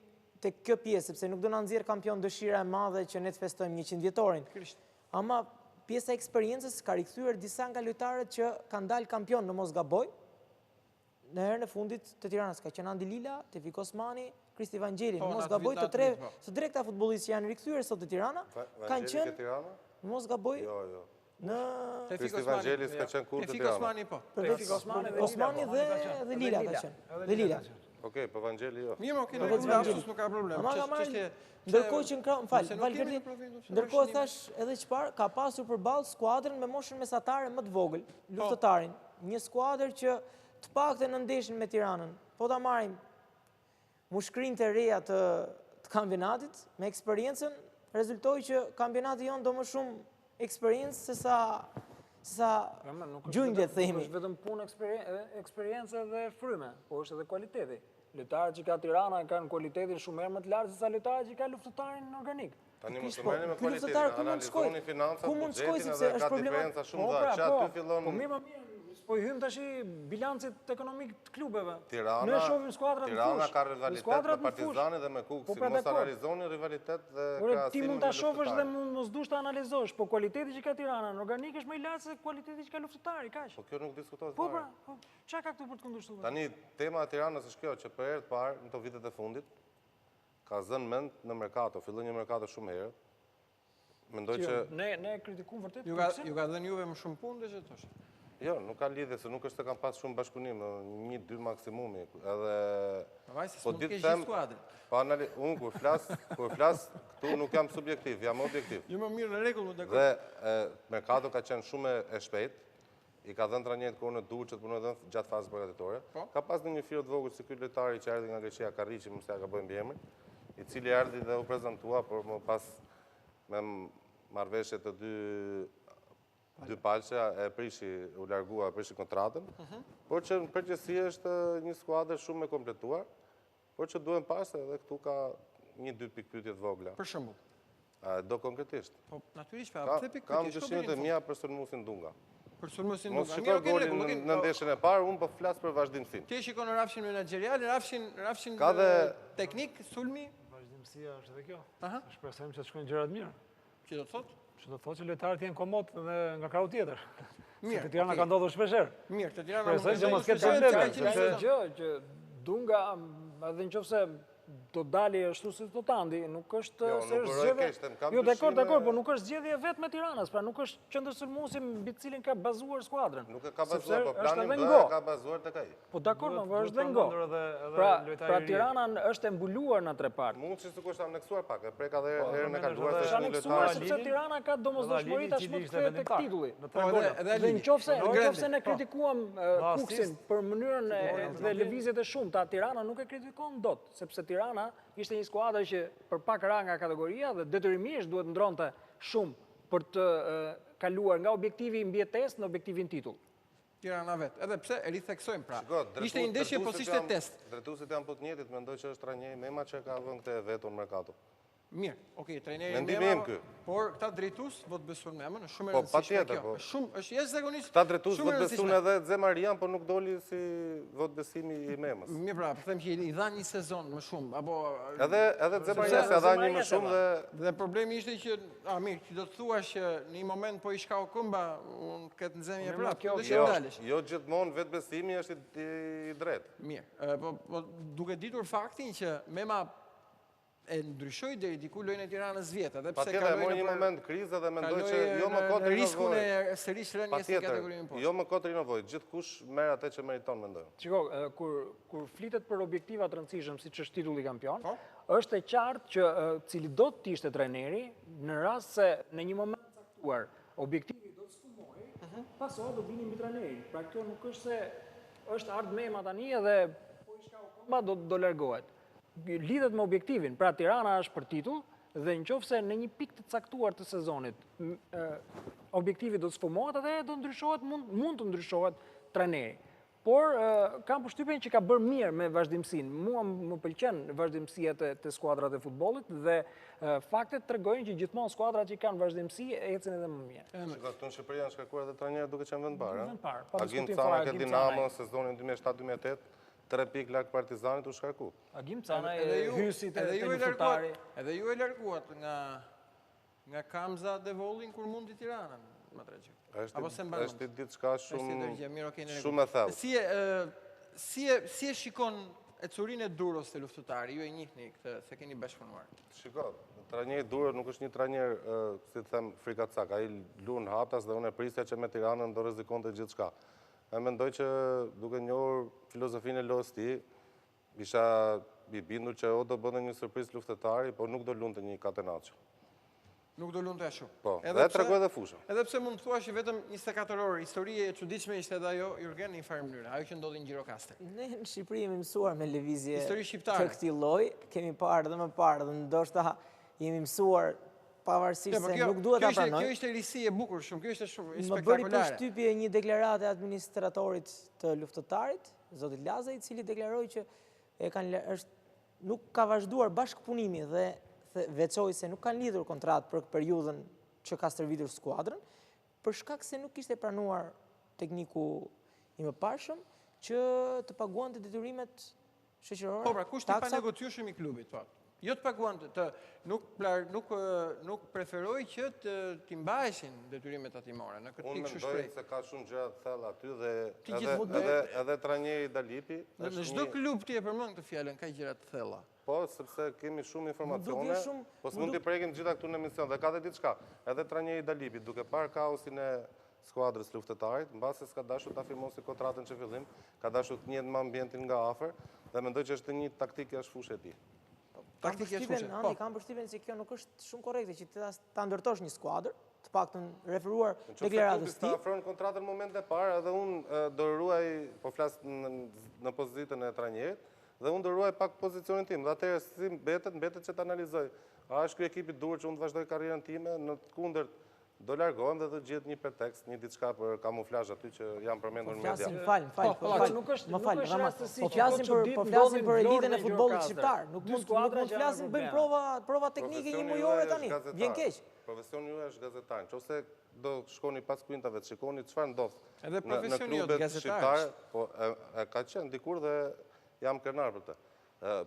S4: tek kjo pjesë, sepse nuk do na nxjerr kampion dëshira e madhe që ne të festojmë 100 vjetorin. Ama pjesa e eksperiencës ka rikthyer disa nga lojtarët që kanë dalë kampion në mos gaboj. Në herën e fundit të Tiranës ka qenë Andi Lila, Tevfik Osmani, Kristi Vangjeli, në mos gaboj të drekta futbollistë që janë rikthyer sot te Tirana, kanë qenë në mos gaboj.
S3: Jo.
S4: Në
S3: Kristi Vangjeli s'ka qenë kur të Tirana.
S1: Tevfik Osmani po.
S4: Osmani dhe Lila ka qenë. Dhe Lila.
S3: Okej, po Vangjeli jo.
S1: Mirë, okej, nuk ka problem.
S4: Ndërkohë që ndërkohë thash edhe çfarë, ka pasur përballë skuadrën me moshën mesatare më të vogël, luftëtarin, një skuadër që të paktën në ndeshjen me Tiranën, po ta marrim mushkrinë të reja të kampionatit me eksperiencën, rezultoi që kampionati jon do më shumë eksperiencë sa gjunjë, themi.
S2: Është vetëm punë, eksperiencë dhe fryme, po është edhe kualiteti. Lojtarët që ka Tirana kanë kualitetin shumë herë më të lartë se sa lojtarët që ka luftëtarin organik.
S3: Tani mos të merrni me kualitetin, analizoni financat, buxhetin edhe ka diferenca shumë dha. Që aty fillon.
S2: Po mirë, po i hym tash bilancit ekonomik të klubeve.
S3: Tirana ka rivalitet me Partizanin dhe me Kukësin. Mos analizoni rivalitet dhe krahasimin.
S2: Ti mund ta shohësh dhe mos dush ta analizosh, po kualiteti që ka Tirana në organik është më i lartë se kualiteti që ka luftëtari, kaq.
S3: Po kjo nuk diskutohet.
S2: Po pra, çka ka këtu për të kundërshtuar?
S3: Tani tema e Tiranës është kjo që për herë të parë në këto vitet e fundit ka zënë mend në merkato, filloi një merkato shumë herë. Mendoj që
S2: ne kritikojmë vërtet.
S1: Ju ka dhënë juve më shumë punë dhe që thosh.
S3: Jo, nuk ka lidhje se nuk është se kam pas shumë bashkëpunim, 1-2 maksimumi. Edhe
S1: po ditë them,
S3: unë kur flas këtu nuk jam subjektiv, jam objektiv.
S1: Jo më mirë në rregull, më dakord.
S3: Dhe merkato ka qenë shumë e shpejt. I ka dhënë trajnerët kohën e duhur që të punojnë gjatë fazës përgatitore. Ka pas një firë të vogël si ky lojtari që erdhi nga Greqia, Karriçi, mos ja gaboj emrin, i cili erdhi dhe u prezantua, por më pas me marrëveshje të dy palçe e prishi, u largua, prishi kontratën, por që në përgjithësi është një skuadër shumë e kompletuar, por që duhen pasë edhe këtu ka 1-2 pikpyetje të vogla.
S1: Për shembull.
S3: Do konkretisht.
S1: Po natyrisht pa pse pikpyetje.
S3: Kam dëshirën e mia për sulmuesin Dunga.
S1: Për sulmuesin
S3: Mos
S1: Dunga.
S3: shikoj golin në ndeshjen e parë, unë po flas për vazhdimsinë.
S1: Ti shikon rafshin menaxherial, rafshin teknik, sulmi.
S5: Vazhdimësia është edhe kjo.
S1: Shpresojmë
S5: që të shkojnë gjëra të mira.
S1: Që do të thotë?
S5: Që do të thotë që lojtarët jenë komod dhe nga krau tjetër.
S1: Mirë.
S5: Se Tirana ka ndodhur shpeshherë.
S1: Mirë, te Tirana
S5: nuk ka mos ketë probleme.
S2: Gjë që Dunga edhe nëse do dali ashtu si do Andi, nuk është se është zgjedhje. Jo, dakord, po nuk është zgjedhje vetëm me Tiranës, pra nuk është qendër sulmuesi mbi të cilin ka bazuar skuadrën.
S3: Nuk e ka bazuar, po planin B ka bazuar tek ai.
S2: Po dakord, po është dhe ngo. Pra Tirana është e mbuluar në tre partë.
S3: Mund që sikur është aneksuar pak, e preka dhe herën e kaluar
S2: se është një lojtar. Sepse Tirana ka domosdoshmëri tashmë të kthehej tek titulli. Dhe nëse ne kritikuam Kukësin për mënyrën dhe lëvizjet e shumta, Tirana nuk e kritikon dot, sepse Tirana ishte një skuadër që për pak ra nga kategoria dhe detyrimisht duhet ndronte shumë për të kaluar nga objektivi mbjetesë në objektivin titull.
S1: Tirana vetë. Edhe pse e ritheksojmë pra. Ishte një ndeshje po si ishte test.
S3: Drejtuesit janë po të njëjtit, mendoj që është trajneri Mema që ka vënë këtë veton merkato.
S1: Mirë, okej, trajneri Mema, por këta drejtues votë besuan Memën, është shumë e rëndësishme kjo. Është jashtëzakonisht.
S3: Këta drejtues votë besuan edhe Zemarian, por nuk doli si votë besimi i Memës.
S1: Mirë, pra, po them që i dha një sezon më shumë, apo
S3: edhe Zemarian se dha një më shumë
S1: dhe problemi ishte që, mirë, që do të thuash që në një moment po i shkau këmba, unë këtë nxemje prapë, do të dalësh.
S3: Jo gjithmonë vetë besimi është i drejtë.
S1: Mirë, po duke ditur faktin që Mema e ndryshoj deri diku lojën e Tiranës vjetë, edhe pse
S3: kaloi në një moment krize dhe mendoj që jo më kot
S1: riskun e sërish rënies në kategorinë poshtë.
S3: Jo më kot rinovoj, gjithkush merr atë që meriton mendoj.
S2: Shiko, kur flitet për objektiva të rëndësishëm siç është titulli kampion, është e qartë që cili do të ishte trajneri në rast se në një moment caktuar objektivi do të sfumojë, pasojë do vini mbi trajnerin. Pra kjo nuk është se është ardh Mema tani edhe po i shkau komba do largohet. Lidhet me objektivin, pra Tirana është për titull dhe nëse në një pikë të caktuar të sezonit objektivi do të sfumohet edhe do ndryshohet, mund të ndryshohet trajneri. Por kam përshtypjen që ka bërë mirë me vazhdimsinë. Mua më pëlqen vazhdimësia të skuadrat e futbollit dhe faktet tregojnë që gjithmonë skuadrat që kanë vazhdimsi ecën edhe më mirë.
S3: Shikoj, këtu në Shqipëri janë shkarkuar edhe trajnerë duke qenë vend parë.
S2: Agim
S3: Cana ke Dinamo sezonin 2007-2008. 3 pikë larg Partizanit u shkarku.
S2: Agim Cana e hysit e luftëtari.
S1: Edhe ju e larguat nga Kamza dhe Vollin kur mundi Tiranën, Matraxhiu.
S3: Është diçka shumë e thellë.
S1: Si e shikon ecurinë e Duros të luftëtari? Ju e njihni këtë, se keni bashkëpunuar.
S3: Shiko, trajneri Duro nuk është një trajner, si të them, frikacak. Ai luan haptas dhe unë e prisja që me Tiranën do rrezikonte gjithçka. E mendoj që duke njohur filozofinë e lojës ti, isha i bindur që o do bënte një surprizë luftëtari, por nuk do lunte një catenaccio.
S1: Nuk do lunte ashtu.
S3: Po, dhe tregoj edhe fusha.
S1: Edhe pse mund të thuash që vetëm 24 orë historie e çuditshme ishte edhe ajo Jurgen në një farë mënyrë, ajo që ndodhi në Gjirokastër.
S4: Ne në Shqipëri jemi mësuar me lëvizje
S1: histori shqiptare
S4: të këtij lloji, kemi parë dhe më parë dhe ndoshta jemi mësuar pavarësisht se nuk duhet ta pranoj.
S1: Kjo ishte risi e bukur shumë, kjo ishte shumë spektakolare.
S4: Më bëri përshtypje një deklarate administratorit të luftëtarit, zotit Lazaj, i cili deklaroi që nuk ka vazhduar bashkëpunimi dhe veçoi se nuk kanë lidhur kontratë për periudhën që ka stërvitur skuadrën, për shkak se nuk ishte pranuar tekniku i mëparshëm që të paguante detyrimet shoqërore.
S1: Po, pra, kush t'i pa negociueshëm i klubit, po. Jo të paguante, nuk preferoj që t'i mbaheshin detyrimet atimore në këtë pikë
S3: Unë mendoj se ka shumë gjëra të thella aty dhe edhe trajneri Dalipi.
S1: Në çdo klub ti e përmend këtë fjalën, ka gjëra të thella.
S3: Po, sepse kemi shumë informacione, po s'mund t'i prekim gjitha këtu në emision, dhe ka dhe diçka. Edhe trajneri Dalipi, duke parë kaosin e skuadrës luftetarit, mbase s'ka dashur ta firmosi kontratën që fillim, ka dashur të njihet me ambientin nga afër, dhe mendoj që është një taktikë jashtë fushës e tij.
S4: Kam përshtypjen se kjo nuk është shumë korrekte që ta ndërtosh një skuadër, të paktën referuar deklaratës
S3: ti. Nëse ofron kontratën në momentin e parë, edhe unë do ruaj, po flas në pozitën e trajnerit, dhe unë do ruaj pak pozicionin tim. Dhe atëherë si mbetet që të analizoj. A është ky ekipi dur që unë të vazhdoj karrierën time, në të kundërt do largohem dhe do gjetë një pretekst, një diçka për kamuflazh aty që janë përmendur në media.
S4: Po flasim për elitën e futbollit shqiptar. Nuk mund të flasim, bëjmë prova teknike një mujore tani. Vjen keq.
S3: Profesioni juaj është gazetar. Nëse do shkoni pas kuintave të shikoni çfarë ndodh
S1: në
S3: klubet shqiptare, po e ka qenë dikur dhe jam krenar për të.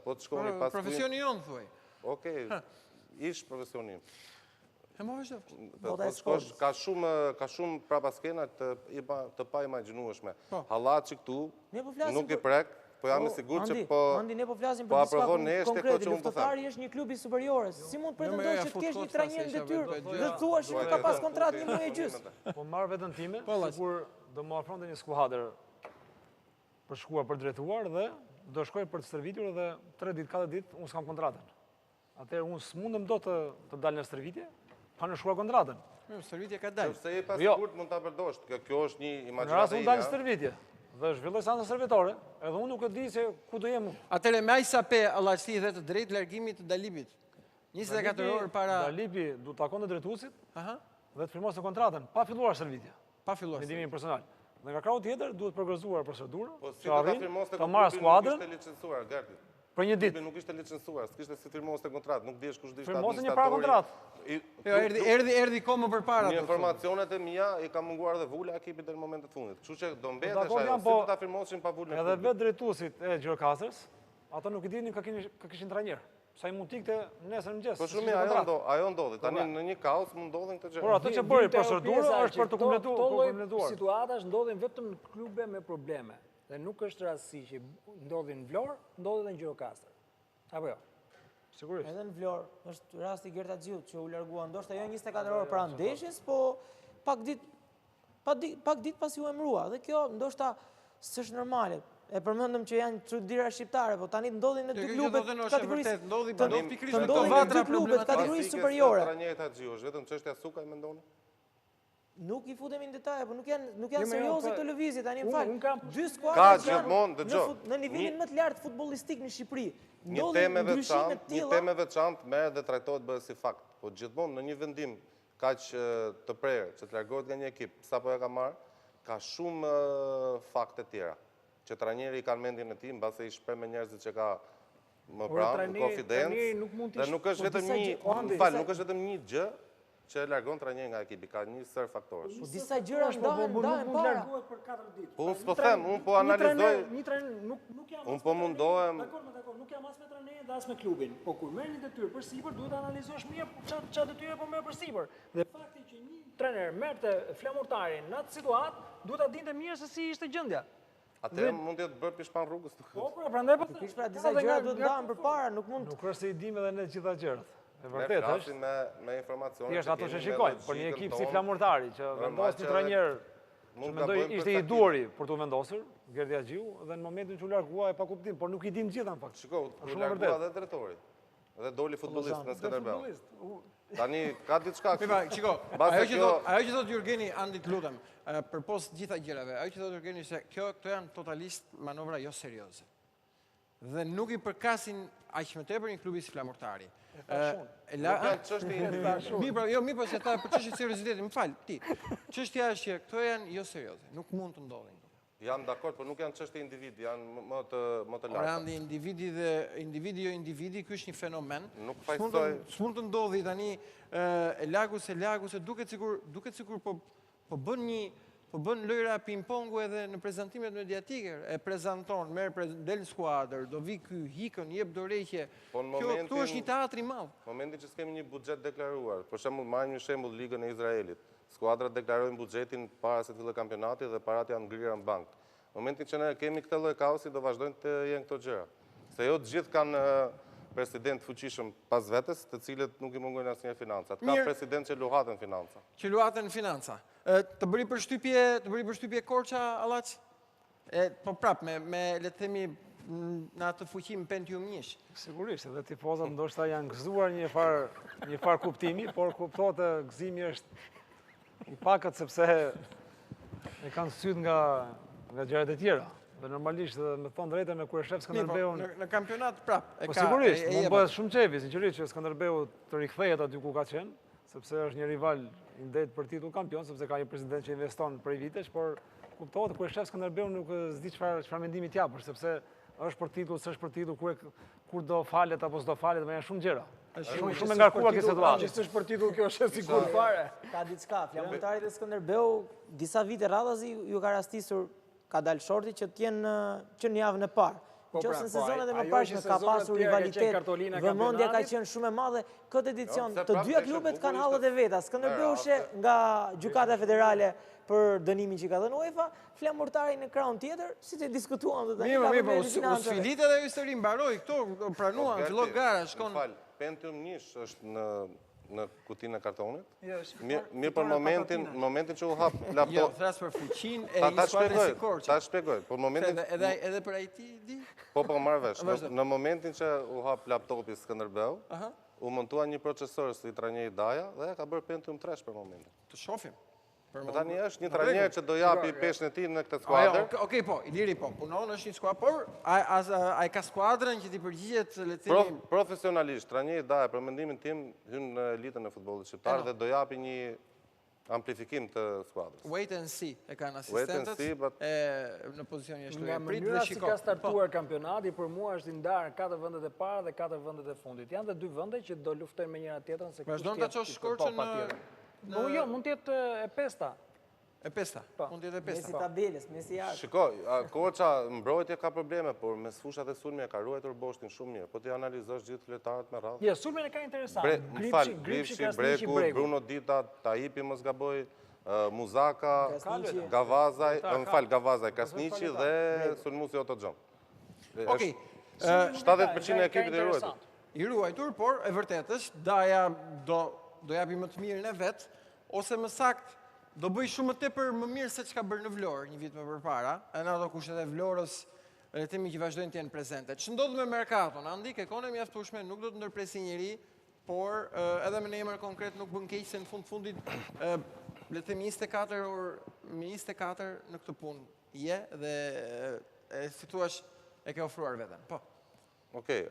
S3: Po të shkoni pas
S1: profesioni jon thuaj.
S3: Okej, ish profesioni im.
S4: Ka
S3: shumë prapaskena të pa imagjinueshme. Hallaçi këtu nuk i prek, po jam i sigurt që po
S4: ne po flasim për diçka konkrete. Luftëtari është një klub i superiores. Si mund pretendosh që të kesh një trajner në detyrë dhe thuash që ka pas kontratë 1 muaj e gjys?
S5: Po marr veten time, sikur do më ofronte një skuadër për shkuar për drejtuar dhe do shkoj për të stërvitur dhe 3 ditë, 4 ditë unë s'kam kontratën. Atëherë unë s'mundem dot të dal në stërvitje pa në shkuar kontratën.
S1: Stërvitje ka dalë.
S3: Sepse je pas sigurt mund ta përdosh. Kjo është një
S5: Në
S3: imagjinat
S5: rast unë dal në stërvitje dhe zhvilloj seancën stërvitore, edhe unë nuk e di se ku do jem unë.
S1: Atëherë me aq sa pe Hallaçi dhe të drejtë largimit të Dalipit. 24 orë para
S5: Dalipi du të takonte drejtuesit dhe të firmoste kontratën pa filluar stërvitje.
S1: Pa filluar.
S5: Mendimin personal. Dhe nga krau tjetër duhet përgëzuar procedurë,
S3: Po si do ta firmoste
S5: të marrë skuadrën
S3: ishte licencuar, Gardi.
S5: për një ditë.
S3: Nuk ishte licencuar, s'kishte si firmoste kontratë, nuk dihesh kush do ishte
S5: Firmoste një para kontratë.
S1: Jo, erdhi komo përpara.
S3: Në informacionet e mia i ka munguar dhe vula ekipit deri në momentin e fundit. Kështu që do mbetesh ajo, si do ta firmoshin pa vulën.
S5: Edhe vetë drejtuesit e Gjirokastërës, ata nuk i dinin ka kishin trajner. Sa i mund tikte nesër mëngjes.
S3: Po shumë ajo ndodhi. Tani në një kaos mund ndodhin këtë gjë.
S5: Por ato që bëri procedura është për të
S2: kompletuar. Situata ndodhin vetëm në klube me probleme. Dhe nuk është rastësi që ndodhin në Vlorë, ndodhin edhe në Gjirokastër. Apo jo?
S5: Sigurisht.
S4: Edhe në Vlorë, është rasti Gertaxhiut që u largua ndoshta jo 24 orë para ndeshjes, po pak ditë pasi u emërua. Dhe kjo ndoshta s'është normale. E përmendëm që janë çuditëra shqiptare, po tani ndodhin në dy klubet kategorisë.
S1: Ndodhin pikërisht
S4: në dy klubet kategorisë superiore.
S3: Trajneri Haxhiu është vetëm çështja Sukaj mendoni?
S4: Nuk i futemi në detaje, po nuk janë serioze këto lëvizje, tani më fal. Dy
S3: Ka
S4: skuadra
S3: gjithmonë dëgjoj.
S4: në nivelin më të lartë futbollistik në Shqipëri.
S3: Një temë veçantë merret dhe trajtohet bëhet si fakt. Po gjithmonë në një vendim kaq të prerë që të largohet nga një ekip, sapo e ka marrë, ka shumë fakte tjera. Që trajneri ka mendjen e tij, mbase i shpreh me njerëzit që ka më pranë, konfidencë. Dhe nuk është vetëm një gjë që e largon trajneri nga ekipi, ka një sër faktorësh.
S4: Po disa gjëra ndahen para.
S2: Për 4 ditë.
S3: Po unë s'po them, unë po analizoj.
S2: Një trajner nuk jam.
S3: Unë po mundohem.
S2: Dakor, nuk jam as me trajnerin dhe as me klubin. Po kur merr një detyrë për sipër, duhet ta analizosh mirë çfarë detyrë po merr për sipër. Dhe fakti që një trajner merrte flamurtarin në atë situatë, duhet ta dinte mirë se si ishte gjendja.
S3: Atëherë mund të jetë bërë pishpan rrugës.
S2: Po, prandaj po.
S4: Disa gjëra duhet ndahen përpara, nuk mund.
S5: Nuk është se i dimë edhe ne të gjitha gjërat. E vërtet
S3: Ne
S5: është.
S3: flasim me informacione.
S5: Thjesht ato që shikojmë, por një ekip si flamurtari që vendos një trajner që mendoj ishte i duari për të vendosur, Gertaxhiu, dhe në momentin që u largua e pa kuptim, por nuk i dim gjithë në fakt.
S3: Shikoj, u largua edhe drejtori. Dhe doli futbollist në Skënderbeu. Tani ka diçka këtu.
S1: Çiko, ajo që thotë Jurgeni, Andi të lutem, përpos gjitha gjërave, ajo që thotë Jurgeni se këto janë totalisht manovra jo serioze. Dhe nuk i përkasin aq më tepër një klubi si Flamurtari. Mi po se ta për çështje serioziteti, më fal, ti. Çështja është që këto janë jo serioze, nuk mund të ndodhin.
S3: Jam dakord, por nuk janë çështje individi, janë më të larta.
S1: Andi, individi jo individi, ky është një fenomen.
S3: Nuk fajsoj.
S1: S'mund të ndodhi tani e duket sikur po bën lojra ping-pongu edhe në prezantimet mediatike. E prezanton, del skuadër, do vi ky, hikën, jep dorëheqje. Këtu është një teatr i madh.
S3: Momentin që s'kemi një buxhet deklaruar, për shembull marrim një shembull ligën e Izraelit. Skuadrat deklarojnë buxhetin para se të fillojë kampionati dhe parat janë ngrirë në bankë. Momentin që ne kemi këtë lloj kaosi, do vazhdojnë të jenë këto gjëra. Se jo të gjithë kanë president fuqishëm pas vetes, të cilët nuk i mungojnë asnjëherë financat. Ka president që luhaten financa.
S1: Që luhaten financa. Të bëri përshtypje Korça, Hallaçi? Po prap, me le të themi në atë fuqim Pentium 1.
S5: Sigurisht, edhe tifozat ndoshta janë gëzuar një far kuptimi, por kuptohet e gëzimi është i pakët sepse e kanë syt nga gjërat e tjera. Dhe normalisht, me thonë drejtën, kur e shef Skënderbeun...
S1: Në kampionat prap.
S5: Po sigurisht, më bëhet shumë qefi, sinqerisht që Skënderbeu të rikthehet aty ku ka qenë, sepse është një rival i ndet për titull kampion, sepse ka një president që investon prej vitesh, por kuptohet kur e shef Skënderbeun nuk s'di çfarë mendimi t'japësh, sepse është për titull, s'është për titull, kur do falet apo s'do falet, më janë shumë gjëra. Shumë e ngarkuar kjo situatë.
S2: Që s'është për titull, kjo është sigur fare.
S4: Ka diçka, flamuritarit e Skënderbeu, disa vite radhazi ju ka rastisur, ka dalë shorti që t'jenë që një javë në parë. Qoftë në sezonet e më parë ka pasur rivalitet, vëmendja ka qenë shumë e madhe. Këtë edicion të dyja klubet kanë hallet e veta. Skënderbeu është nga gjykata federale për dënimin që ka dhënë UEFA, flamurtari në krahun tjetër, siç e diskutuam do tani.
S1: Mirë, u sfilit edhe histori mbaroi këto, pranuan, filloi gara, shkon.
S3: Pentium 1 është në kutinë e kartonit. Mirë për momentin që u hap laptop.
S1: Jo, thras për fuqinë e një skuadre si Korça.
S3: Ta shpjegoj. Për momentin
S1: edhe për IT di?
S3: Po marr vesh. Në momentin që u hap laptopi Skënderbeu, u montua një procesor si trajneri Daja dhe ka bërë Pentium 3 për momentin.
S1: Të shohim.
S3: Po tani është një trajner që do japi peshën e tij në këtë skuadër.
S1: Okej, po, Iliri po, punon është një skuadër, por ai ka skuadrën që t'i përgjigjet, le të themi,
S3: profesionalisht. Trajneri Daja për mendimin tim hyn në elitën e futbollit shqiptar dhe do japi një amplifikim të skuadrës.
S1: Wait and see e kanë asistentët në pozicionin e shkruar.
S2: Nga mënyra si ka startuar kampionati, për mua është i ndarë 4 vendet e parë dhe 4 vendet e fundit. Janë dhe 2 vende që do luftojnë me njëra tjetrën se
S1: vazhdon ta çosh Korçën në
S2: Jo, mund t'jetë e pesta.
S1: E pesta, mund t'jetë e pesta.
S4: Mesi tabelës, mesi jashtë.
S3: Shiko, Korça mbrojtje ka probleme, por me sfushat e sulmja ka ruajtur Boshtin shumë mirë. Po t'i analizosh gjithë lojtarët me radhë.
S2: Jo, sulmjen e ka interesant.
S3: Gripshi, Breku, Bruno Dita, Taipi mos gaboj, Muzaka, Gavazaj, Kasniqi dhe sulmuesi Otto Xhon.
S1: Okej.
S3: 70% e ekipit i ruajtur.
S1: I ruajtur, por e vërtetë është Daja do japi më të mirën e vet, ose më sakt do bëj shumë më tepër më mirë se çka bërë në Vlorë një vit më përpara, në ato kushtet e Vlorës, le të themi që vazhdojnë të jenë prezente. Ç'ndodh me merkaton? Andi, ke kohën e mjaftueshme, nuk do të ndërpresi njëri, por edhe me një emër konkret nuk bën keq se në fundit le të themi 24 në këtë punë je dhe si thua e ke ofruar veten. Po.
S3: Okej,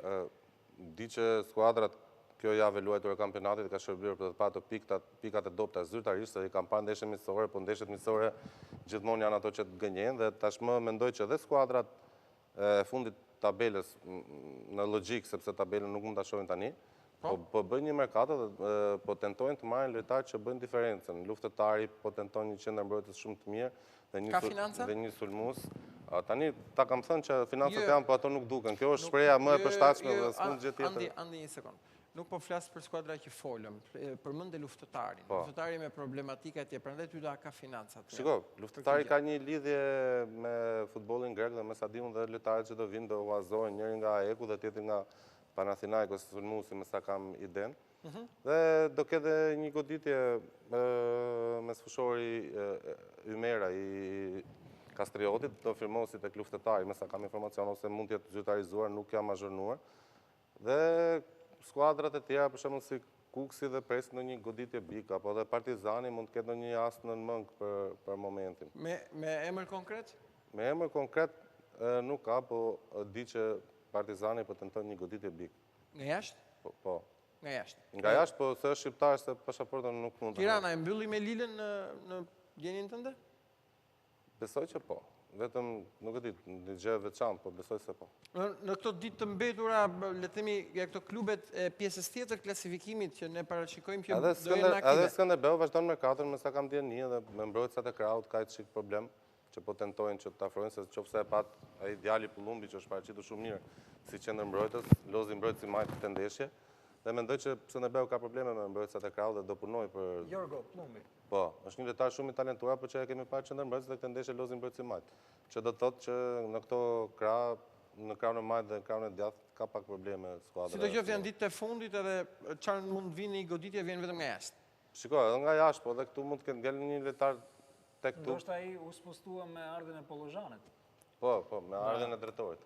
S3: di që skuadrat kjo javë luajtur e kampionatit ka shërbyer për të patur pikat e dobta zyrtarisht, se i kanë parë ndeshjet miqësore, po ndeshjet miqësore gjithmonë janë ato që të gënjejnë dhe tashmë mendoj që edhe skuadrat e fundit tabelës në logjik, sepse tabelën nuk mund ta shohin tani, po bëjnë një merkato dhe po tentojnë të marrin lojtarë që bëjnë diferencën. Luftëtari po tenton një qendër mbrojtës shumë të mirë dhe një sulmues. Tani ta kam thënë që financat janë, po ato nuk duken. Kjo është shpreha më e përshtatshme dhe s'mund gjë tjetër.
S1: Andi një sekond. Nuk po flas për skuadra që folëm, përmendë luftëtarin. Luftëtari me problematika atje, prandaj ty ka financat.
S3: Shiko, luftëtari ka një lidhje me futbollin grek dhe me Sadimon dhe lojtarët që do vinë do uazohen, njëri nga AEK-u dhe tjetri nga Panathinaikos sulmuesi, me sa kam iden. Dhe do ketë një goditje mes fushori Ymera i Kastriotit, do firmosi tek luftëtari, me sa kam informacion, ose mund të jetë zyrtarizuar, nuk jam azhurnuar. Dhe skuadrat e tjera, për shembull si Kukësi dhe Presi në një goditje bik, apo dhe Partizani mund të ketë në një as në mëng për momentin.
S1: Me emër konkret?
S3: Me emër konkret nuk ka, po di që Partizani po tenton një goditje bik.
S1: Nga jashtë?
S3: Po.
S1: Nga jashtë?
S3: Nga jashtë, po se është shqiptar, se pasaportën nuk mund të...
S1: Tirana e mbylli me Lilën në gjenin tënde?
S3: Besoj që po. vetëm, nuk e di, një gjë veçantë, po besoj se po.
S1: Në këto ditë të mbetura, le të themi, këto klubet e pjesës tjetër klasifikimit që ne parashikojmë që do jenë aktive.
S3: Edhe Skënderbeu vazhdon merkaton, më sa kam ndjen një dhe me mbrojtësat e krahut ka çik problem që po tentojnë që të afrojnë, se nëse e pat ai djali Pullumbi që është paraqitur shumë mirë si qendër mbrojtës, lozi mbrojtësi majtë të ndeshje. Dhe mendoj që Skënderbeu ka probleme me mbrojtësat e krahut dhe do punoj për...
S2: Jorgo, Plumbi.
S3: Po, është një lojtar shumë i talentuar, por që e kemi parë qendër mbrojtës dhe këtë ndeshje lozi mbrojtësi majtë. Që do të thotë që në këto krah, në krahun e majtë dhe krahun e djathtë ka pak probleme skuadra.
S1: Sidoqoftë janë ditët e fundit edhe çfarë mund të vinë goditje vjen vetëm nga jashtë.
S3: Shiko, edhe nga jashtë, po edhe këtu mund të kenë ngel një lojtar tek këtu.
S2: Ndoshta ai u spostua me ardhen e Pollozhanit.
S3: Po, me ardhen e drejtorit.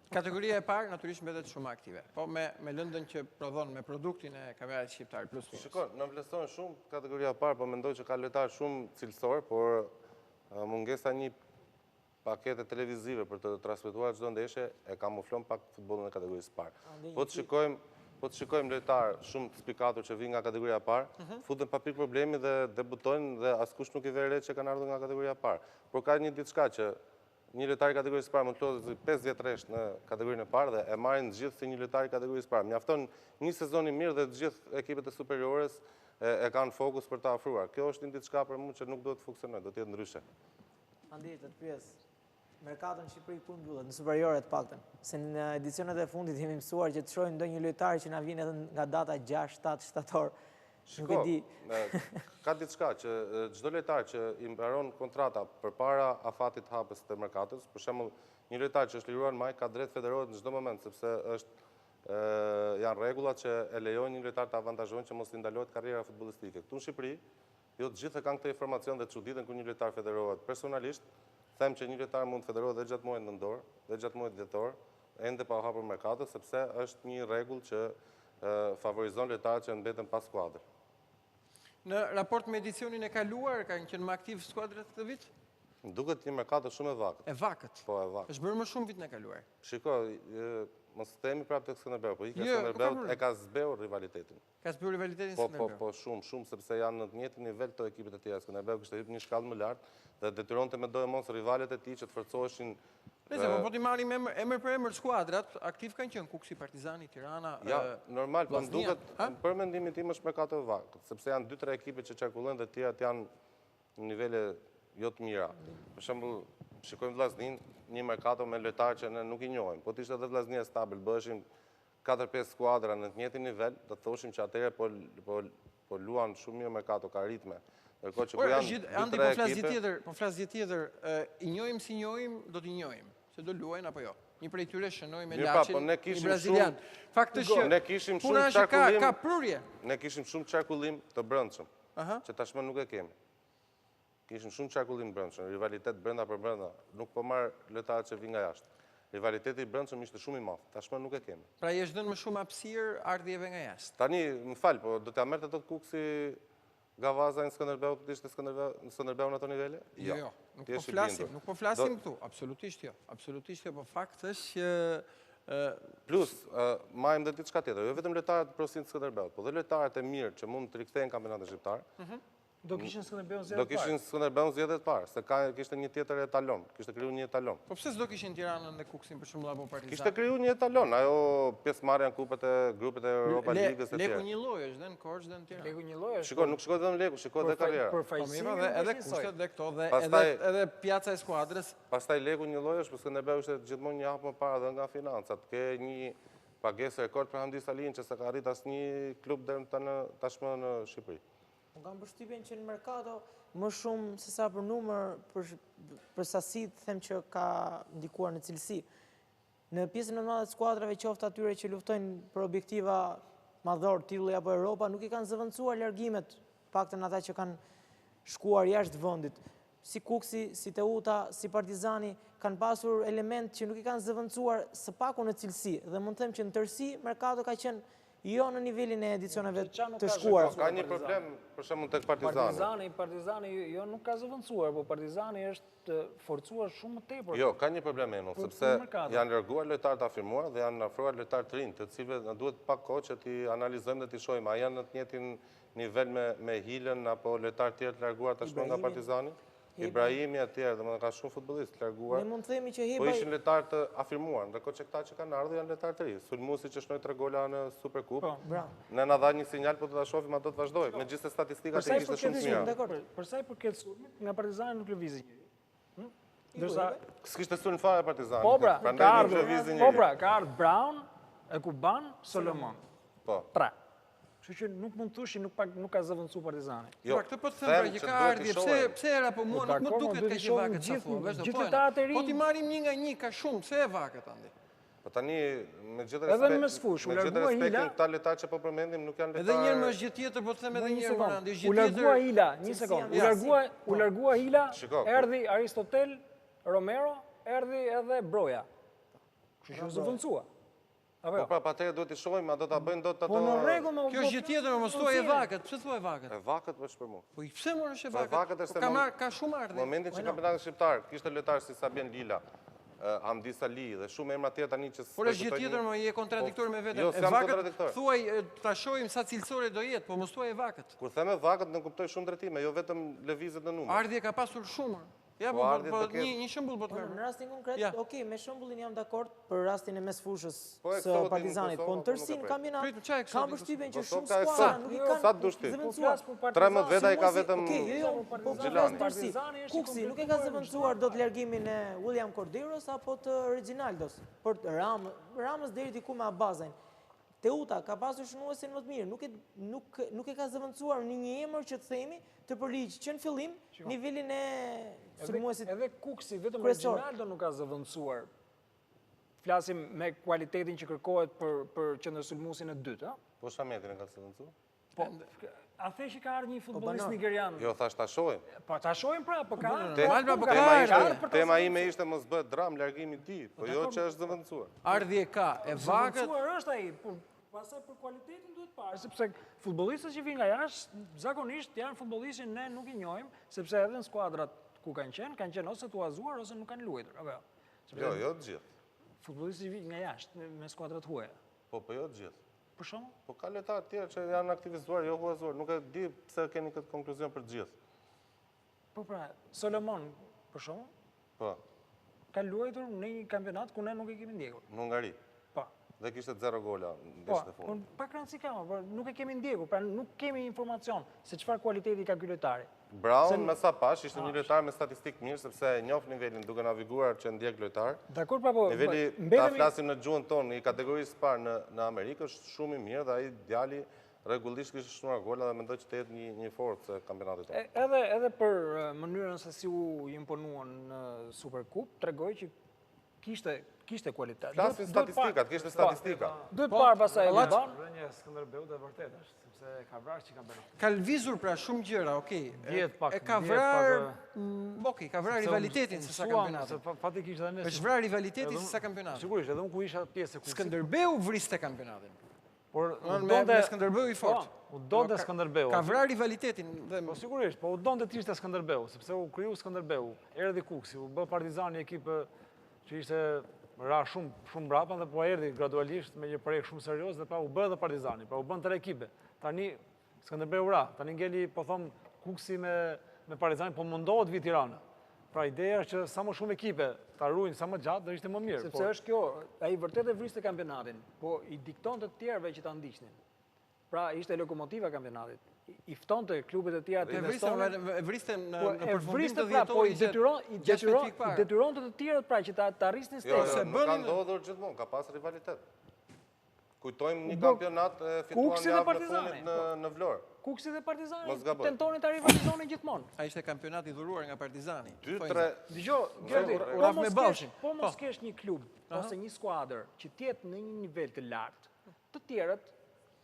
S1: Kategoria e parë natyrisht mbetet shumë aktive, po me lëndën që prodhon me produktin e kampionatit shqiptar plus minus.
S3: Shiko, në vlerëson shumë kategoria e parë, po mendoj që ka lojtar shumë cilësor, por mungesa një pakete televizive për të transmetuar çdo ndeshje e kamuflon pak futbollin e kategorisë parë. Po të shikojmë lojtar shumë spikatur që vinë nga kategoria e parë, futen pa pikë problemi dhe debutojnë dhe askush nuk i vë re që kanë ardhur nga kategoria e parë. Por ka një diçka që një lojtar i kategorisë parë mund të lozë 5 vjet rresht në kategorinë e parë dhe e marrin të gjithë si një lojtar i kategorisë parë. Mjafton një sezon i mirë dhe të gjithë ekipet e superiores e kanë fokus për ta afruar. Kjo është një diçka për mua që nuk duhet të funksionojë, do të jetë ndryshe.
S4: Andi, të pyes, merkaton në Shqipëri ku mbyllet, në superiore të paktën. Se në edicionet e fundit jemi mësuar që të shohim ndonjë lojtar që na vjen edhe nga data 6-7 shtator.
S3: Shiko, ka diçka që çdo lojtar që i mbaron kontrata përpara afatit hapës të merkatos, për shembull, një lojtar që është liruar në maj ka drejt federohet në çdo moment, sepse janë rregullat që e lejojnë një lojtar të avantazhojnë që mos i ndalohet karriera futbollistike. Këtu në Shqipëri, jo të gjithë kanë këtë informacion dhe çuditën kur një lojtar federohet. Personalisht, them që një lojtar mund të federohet dhe gjatë muajit nëntor, dhe gjatë muajit dhjetor, ende pa hapur merkatos, sepse është një rregull që favorizon lojtarët që mbeten pas skuadrës.
S1: Në raport me edicionin e kaluar, kanë qenë më aktiv skuadrat këtë vit?
S3: Duket një merkato shumë e vakët.
S1: E vakët?
S3: Po, e vakët.
S1: Është bërë më shumë vit në kaluar.
S3: Shiko, mos themi prapë tek Skënderbeu, po ika Skënderbeu e ka zbeur rivalitetin.
S1: Ka zbeur rivalitetin Skënderbeu?
S3: Po, shumë, sepse janë në të njëjtin nivel të ekipet e tjera. Skënderbeu kishte hyrë një shkallë më lart dhe detyronte me do e mos rivalet e tij që të forcoheshin.
S1: Po ti marrim emër për emër skuadrat, aktiv kanë qenë Kukësi, Partizani, Tirana,
S3: Ja, normal, po duket për mendimin tim është merkato e vakët, sepse janë 2-3 ekipe që qarkullojnë dhe të tjerat janë në nivele jo të mira. Për shembull, shikojmë Vllaznin, një merkato me lojtarë që ne nuk i njohim, po të ishte edhe Vllaznia stabil, bëheshin 4-5 skuadra në të njëjtin nivel, do të thoshim që atëherë po luan shumë mirë merkato, ka ritme. Ndërkohë që ku janë
S1: Andi, po flas gjë tjetër, i njohim si njohim, do t'i njohim, se do luajnë apo jo. Një prej tyre shënoi me Laçin, i brazilian. Fakti është
S3: ne kishim
S1: shumë çarkullim, ka prurje.
S3: Ne kishim shumë çarkullim të brendshëm, që tashmë nuk e kemi. Kishim shumë çarkullim brendshëm, rivalitet brenda për brenda, nuk po marr lojtarët që vinë nga jashtë. Rivaliteti i brendshëm ishte shumë i madh, tashmë nuk e kemi.
S1: Pra i është dhënë më shumë hapësirë ardhjeve nga jashtë.
S3: Tani, më fal, po do t'ja merrte dot Kukësi Gavaza në Skënderbeu, të ishte Skënderbeu në ato nivele?
S1: Jo, nuk po flasim këtu, absolutisht jo, po fakt është që...
S3: Plus, majmë dhe diçka tjetër, jo vetëm lojtarët prosin të Skënderbeut, po dhe lojtarët e mirë që mund të rikthehen kampionatin shqiptar,
S2: do kishin Skënderbeun zgjedhjet
S3: parë. Do kishin Skënderbeun zgjedhjet parë, se kishte një tjetër etalon, kishte krijuar një etalon.
S1: Po pse s'do kishin Tiranën dhe Kukësin për shembull apo Partizani?
S3: Kishte krijuar një etalon, ajo pjesëmarrja në kupet e grupet e Europa Ligës e tjera.
S1: Leku një lloj është dhe në Korçë dhe në Tiranë.
S2: Leku një lloj është.
S3: Shiko, nuk shikoj vetëm leku, shikoj edhe karriera.
S2: Përfaqësimi
S1: edhe kushtet dhe këto dhe edhe pjaca e skuadrës.
S3: Pastaj leku një lloj është, por Skënderbeu ishte gjithmonë një hap më parë dhe nga financat. Ke një pagesë rekord për Andi Salin që s'ka arrit asnjë klub deri tashmë në Shqipëri.
S4: Unë kam përshtypjen që në merkato më shumë se sa për numër, për sasi të them që ka ndikuar në cilësi. Në pjesën e madhe të skuadrave qoftë atyre që luftojnë për objektiva madhor, titulli apo Europa, nuk i kanë zëvendësuar largimet, paktën ata që kanë shkuar jashtë vendit. Si Kukësi, si Teuta, si Partizani, kanë pasur element që nuk i kanë zëvendësuar së paku në cilësi. Dhe mund të them që në tërësi merkato ka qenë jo në nivelin e edicioneve të shkuar.
S3: Ka një problem, për shembull tek Partizani.
S2: Partizani jo nuk ka zëvendësuar, por Partizani është forcuar shumë më tepër.
S3: Jo, ka një problem emër, sepse janë larguar lojtarë të afirmuar dhe janë afruar lojtarë të rinj, të cilëve na duhet pak kohë që ti analizojmë dhe ti shohim, a janë në të njëjtin nivel me Hilën apo lojtarë tjerë të larguar tashmë nga Partizani? Ibrahimi atjerë, dhe më ka shumë futbolist të larguar.
S4: Ne mund të themi që
S3: Po
S4: Hibaj
S3: ishin lojtarë të afirmuar, ndërkohë që këta që kanë ardhur janë lojtarë të ri. Sulmuesi që shnoi 3 gola në Superkup. Ne na dha një sinjal, po do ta shohim, do të vazhdoj. Megjithëse statistikat e ishte shumë të mira.
S2: Për sa i përket sulmit, nga Partizani nuk lëvizi njëri. Ndërsa
S3: s'kishte sulm fare Partizani.
S2: po pra,
S3: Prandaj nuk lëvizi njëri.
S2: po pra, ka ardhur Brown, Ekuban, Solomon.
S3: Po.
S2: 3. Kështu që nuk mund të thushi nuk ka zëvendësu Partizani.
S3: Jo,
S1: këtë po të them pra që ka ardhje, pse era po mua nuk më duket ka që vaket sa thua, vazhdo. Po ti marrim një nga një ka shumë, pse e vaket Andi?
S3: Po tani me gjithë
S2: Edhe në mesfush, u largua Ila.
S3: Këta lojtarë që po përmendim nuk janë lojtarë.
S1: Edhe një herë më është gjë tjetër, po të them edhe një herë Andi,
S2: U largua Ila, një sekond. U largua Ila, erdhi Aristotel, Romero, erdhi edhe Broja. Kështu që u zëvendësua.
S3: Po pra, patërë duhet i shohim, a do ta bëjnë dot ato.
S2: Po në rregull,
S1: kjo është gjë tjetër, mos thuaj e vaket. Pse thuaj vaket?
S3: E vaket është për mua.
S1: Po pse më është e vaket?
S3: Vaket është
S1: Ka shumë ardhje.
S3: Momentin që kampionati shqiptar kishte lojtarë si Sabien Lila, Andi Sali dhe shumë emra tjerë tani që
S1: por është gjë tjetër, më je kontradiktor me veten.
S3: Jo, s'jam kontradiktor.
S1: Thuaj ta shohim sa cilësore do jetë, po mos thuaj e vaket.
S3: Kur them e vaket, në kuptoj shumë drejtime, jo vetëm lëvizjet në numër.
S1: Ardhje ka pasur shumë. Ja, po një shembull po të merr.
S4: Në rastin konkret, okay, me shembullin jam dakord për rastin e mesfushës së Partizanit, po në tërësinë kampionat kam përshtypjen që shumë skuadra nuk i kanë zëvendësuar.
S3: 13 veta i ka vetëm
S4: Partizani. Kuksi nuk e ka zëvendësuar dot largimin e William Corderos apo të Reginaldos, por Ramës deri diku me Abazajn. Teuta ka pasur shënuesin më të mirë, nuk e ka zëvendësuar në një emër që të themi të përligj që në fillim nivelin e sulmuesit.
S2: Edhe Kuksi vetëm Reginaldo nuk ka zëvendësuar. Flasim me kualitetin që kërkohet për qendërsulmuesin e dytë, a?
S3: Po Shametin e ka zëvendësuar?
S2: Po, a the që ka ardhur një futbollist nigerian?
S3: Jo, thash ta shohim.
S2: Po ta shohim pra, po ka.
S3: Tema ime ishte mos bëhet dram largimi i tij, po jo që është zëvendësuar.
S1: Ardhje ka, e vaket.
S2: Zëvendësuar është ai, pastaj për cilëtetin duhet parë, sepse futbollistët që vinë nga jashtë zakonisht janë futbollistë ne nuk i njohim, sepse edhe në skuadrat ku kanë qenë ose tuazuar ose nuk kanë luajtur, apo jo?
S3: Jo të gjithë.
S2: Futbollistët që vinë nga jashtë me skuadrat huaja.
S3: Po jo të gjithë.
S2: Për shkakun?
S3: Po ka lojtarë të tjerë që janë aktivizuar, jo huazuar, nuk e di pse keni këtë konkluzion për të gjithë.
S2: Po pra, Solomon, për shkakun?
S3: Po.
S2: Ka luajtur në një kampionat ku ne nuk e kemi ndjekur.
S3: Në Hungari.
S2: Po.
S3: Dhe kishte 0 gola në ndeshjen e fundit.
S2: Po, pak rëndësi ka, por nuk e kemi ndjekur, pra nuk kemi informacion se çfarë kualiteti ka ky lojtari.
S3: Brown, me sa pash, ishte një lojtar me statistikë mirë, sepse e njoh nivelin duke naviguar që ndjek lojtar.
S2: Dakor, pra po.
S3: Niveli, ta flasim në gjuhën tonë, i kategorisë parë në Amerikë është shumë i mirë dhe ai djali rregullisht kishte shnuar gola dhe mendoj që të jetë një forcë e kampionatit tonë.
S2: Edhe për mënyrën se si u imponuan në Superkup, tregoi që kishte kualitet.
S3: Flasim statistikat, kishte statistika.
S2: Duhet parë pastaj Alban.
S5: Rënja Skënderbeu dhe vërtet është, sepse ka vrarë që kampionat.
S1: Ka lvizur pra shumë gjëra, okay.
S5: E
S1: ka vrarë, okay, ka vrarë rivalitetin se sa kampionati.
S5: Fatikisht edhe ne.
S1: Është vrarë rivalitetin se sa kampionati.
S5: Sigurisht, edhe unë ku isha pjesë e Kukësit.
S1: Skënderbeu vriste kampionatin.
S5: Por
S1: me Skënderbeu i fortë.
S5: U donte Skënderbeu.
S1: Ka vrarë rivalitetin.
S5: Po sigurisht, po u donte të ishte Skënderbeu, sepse u kriju Skënderbeu, erdhi Kuksi, u bë Partizani ekip që ishte ra shumë brapa dhe po erdhi gradualisht me një projekt shumë serioz dhe pa u bë edhe Partizani, pra u bën 3 ekipe. Tani Skënderbeu ra, tani ngeli po them Kuksi me Partizani, po mundohet vi Tirana. Pra ideja është që sa më shumë ekipe ta ruajnë sa më gjatë do ishte më mirë.
S2: Sepse është kjo, ai vërtet e vriste kampionatin, po i diktonte të tjerëve që ta ndiqnin. Pra ishte lokomotiva e kampionatit. I ftonte klubet e tjera të investonin.
S1: E vriste në përfundim të
S2: vjetorit. Po i detyronte të tjerët pra që ta arrisnin
S3: stepin. Jo, ka ndodhur gjithmonë, ka pas rivalitet. Kujtojmë një kampionat fituar javën e fundit në Vlorë.
S2: Kuksi dhe Partizani tentonin ta rivalizonin gjithmonë.
S1: Ai ishte kampionati i dhuruar nga Partizani.
S3: 2-3.
S2: Dgjoj, Gerdi, po mos kesh një klub ose një skuadër që të jetë në një nivel të lartë, të tjerët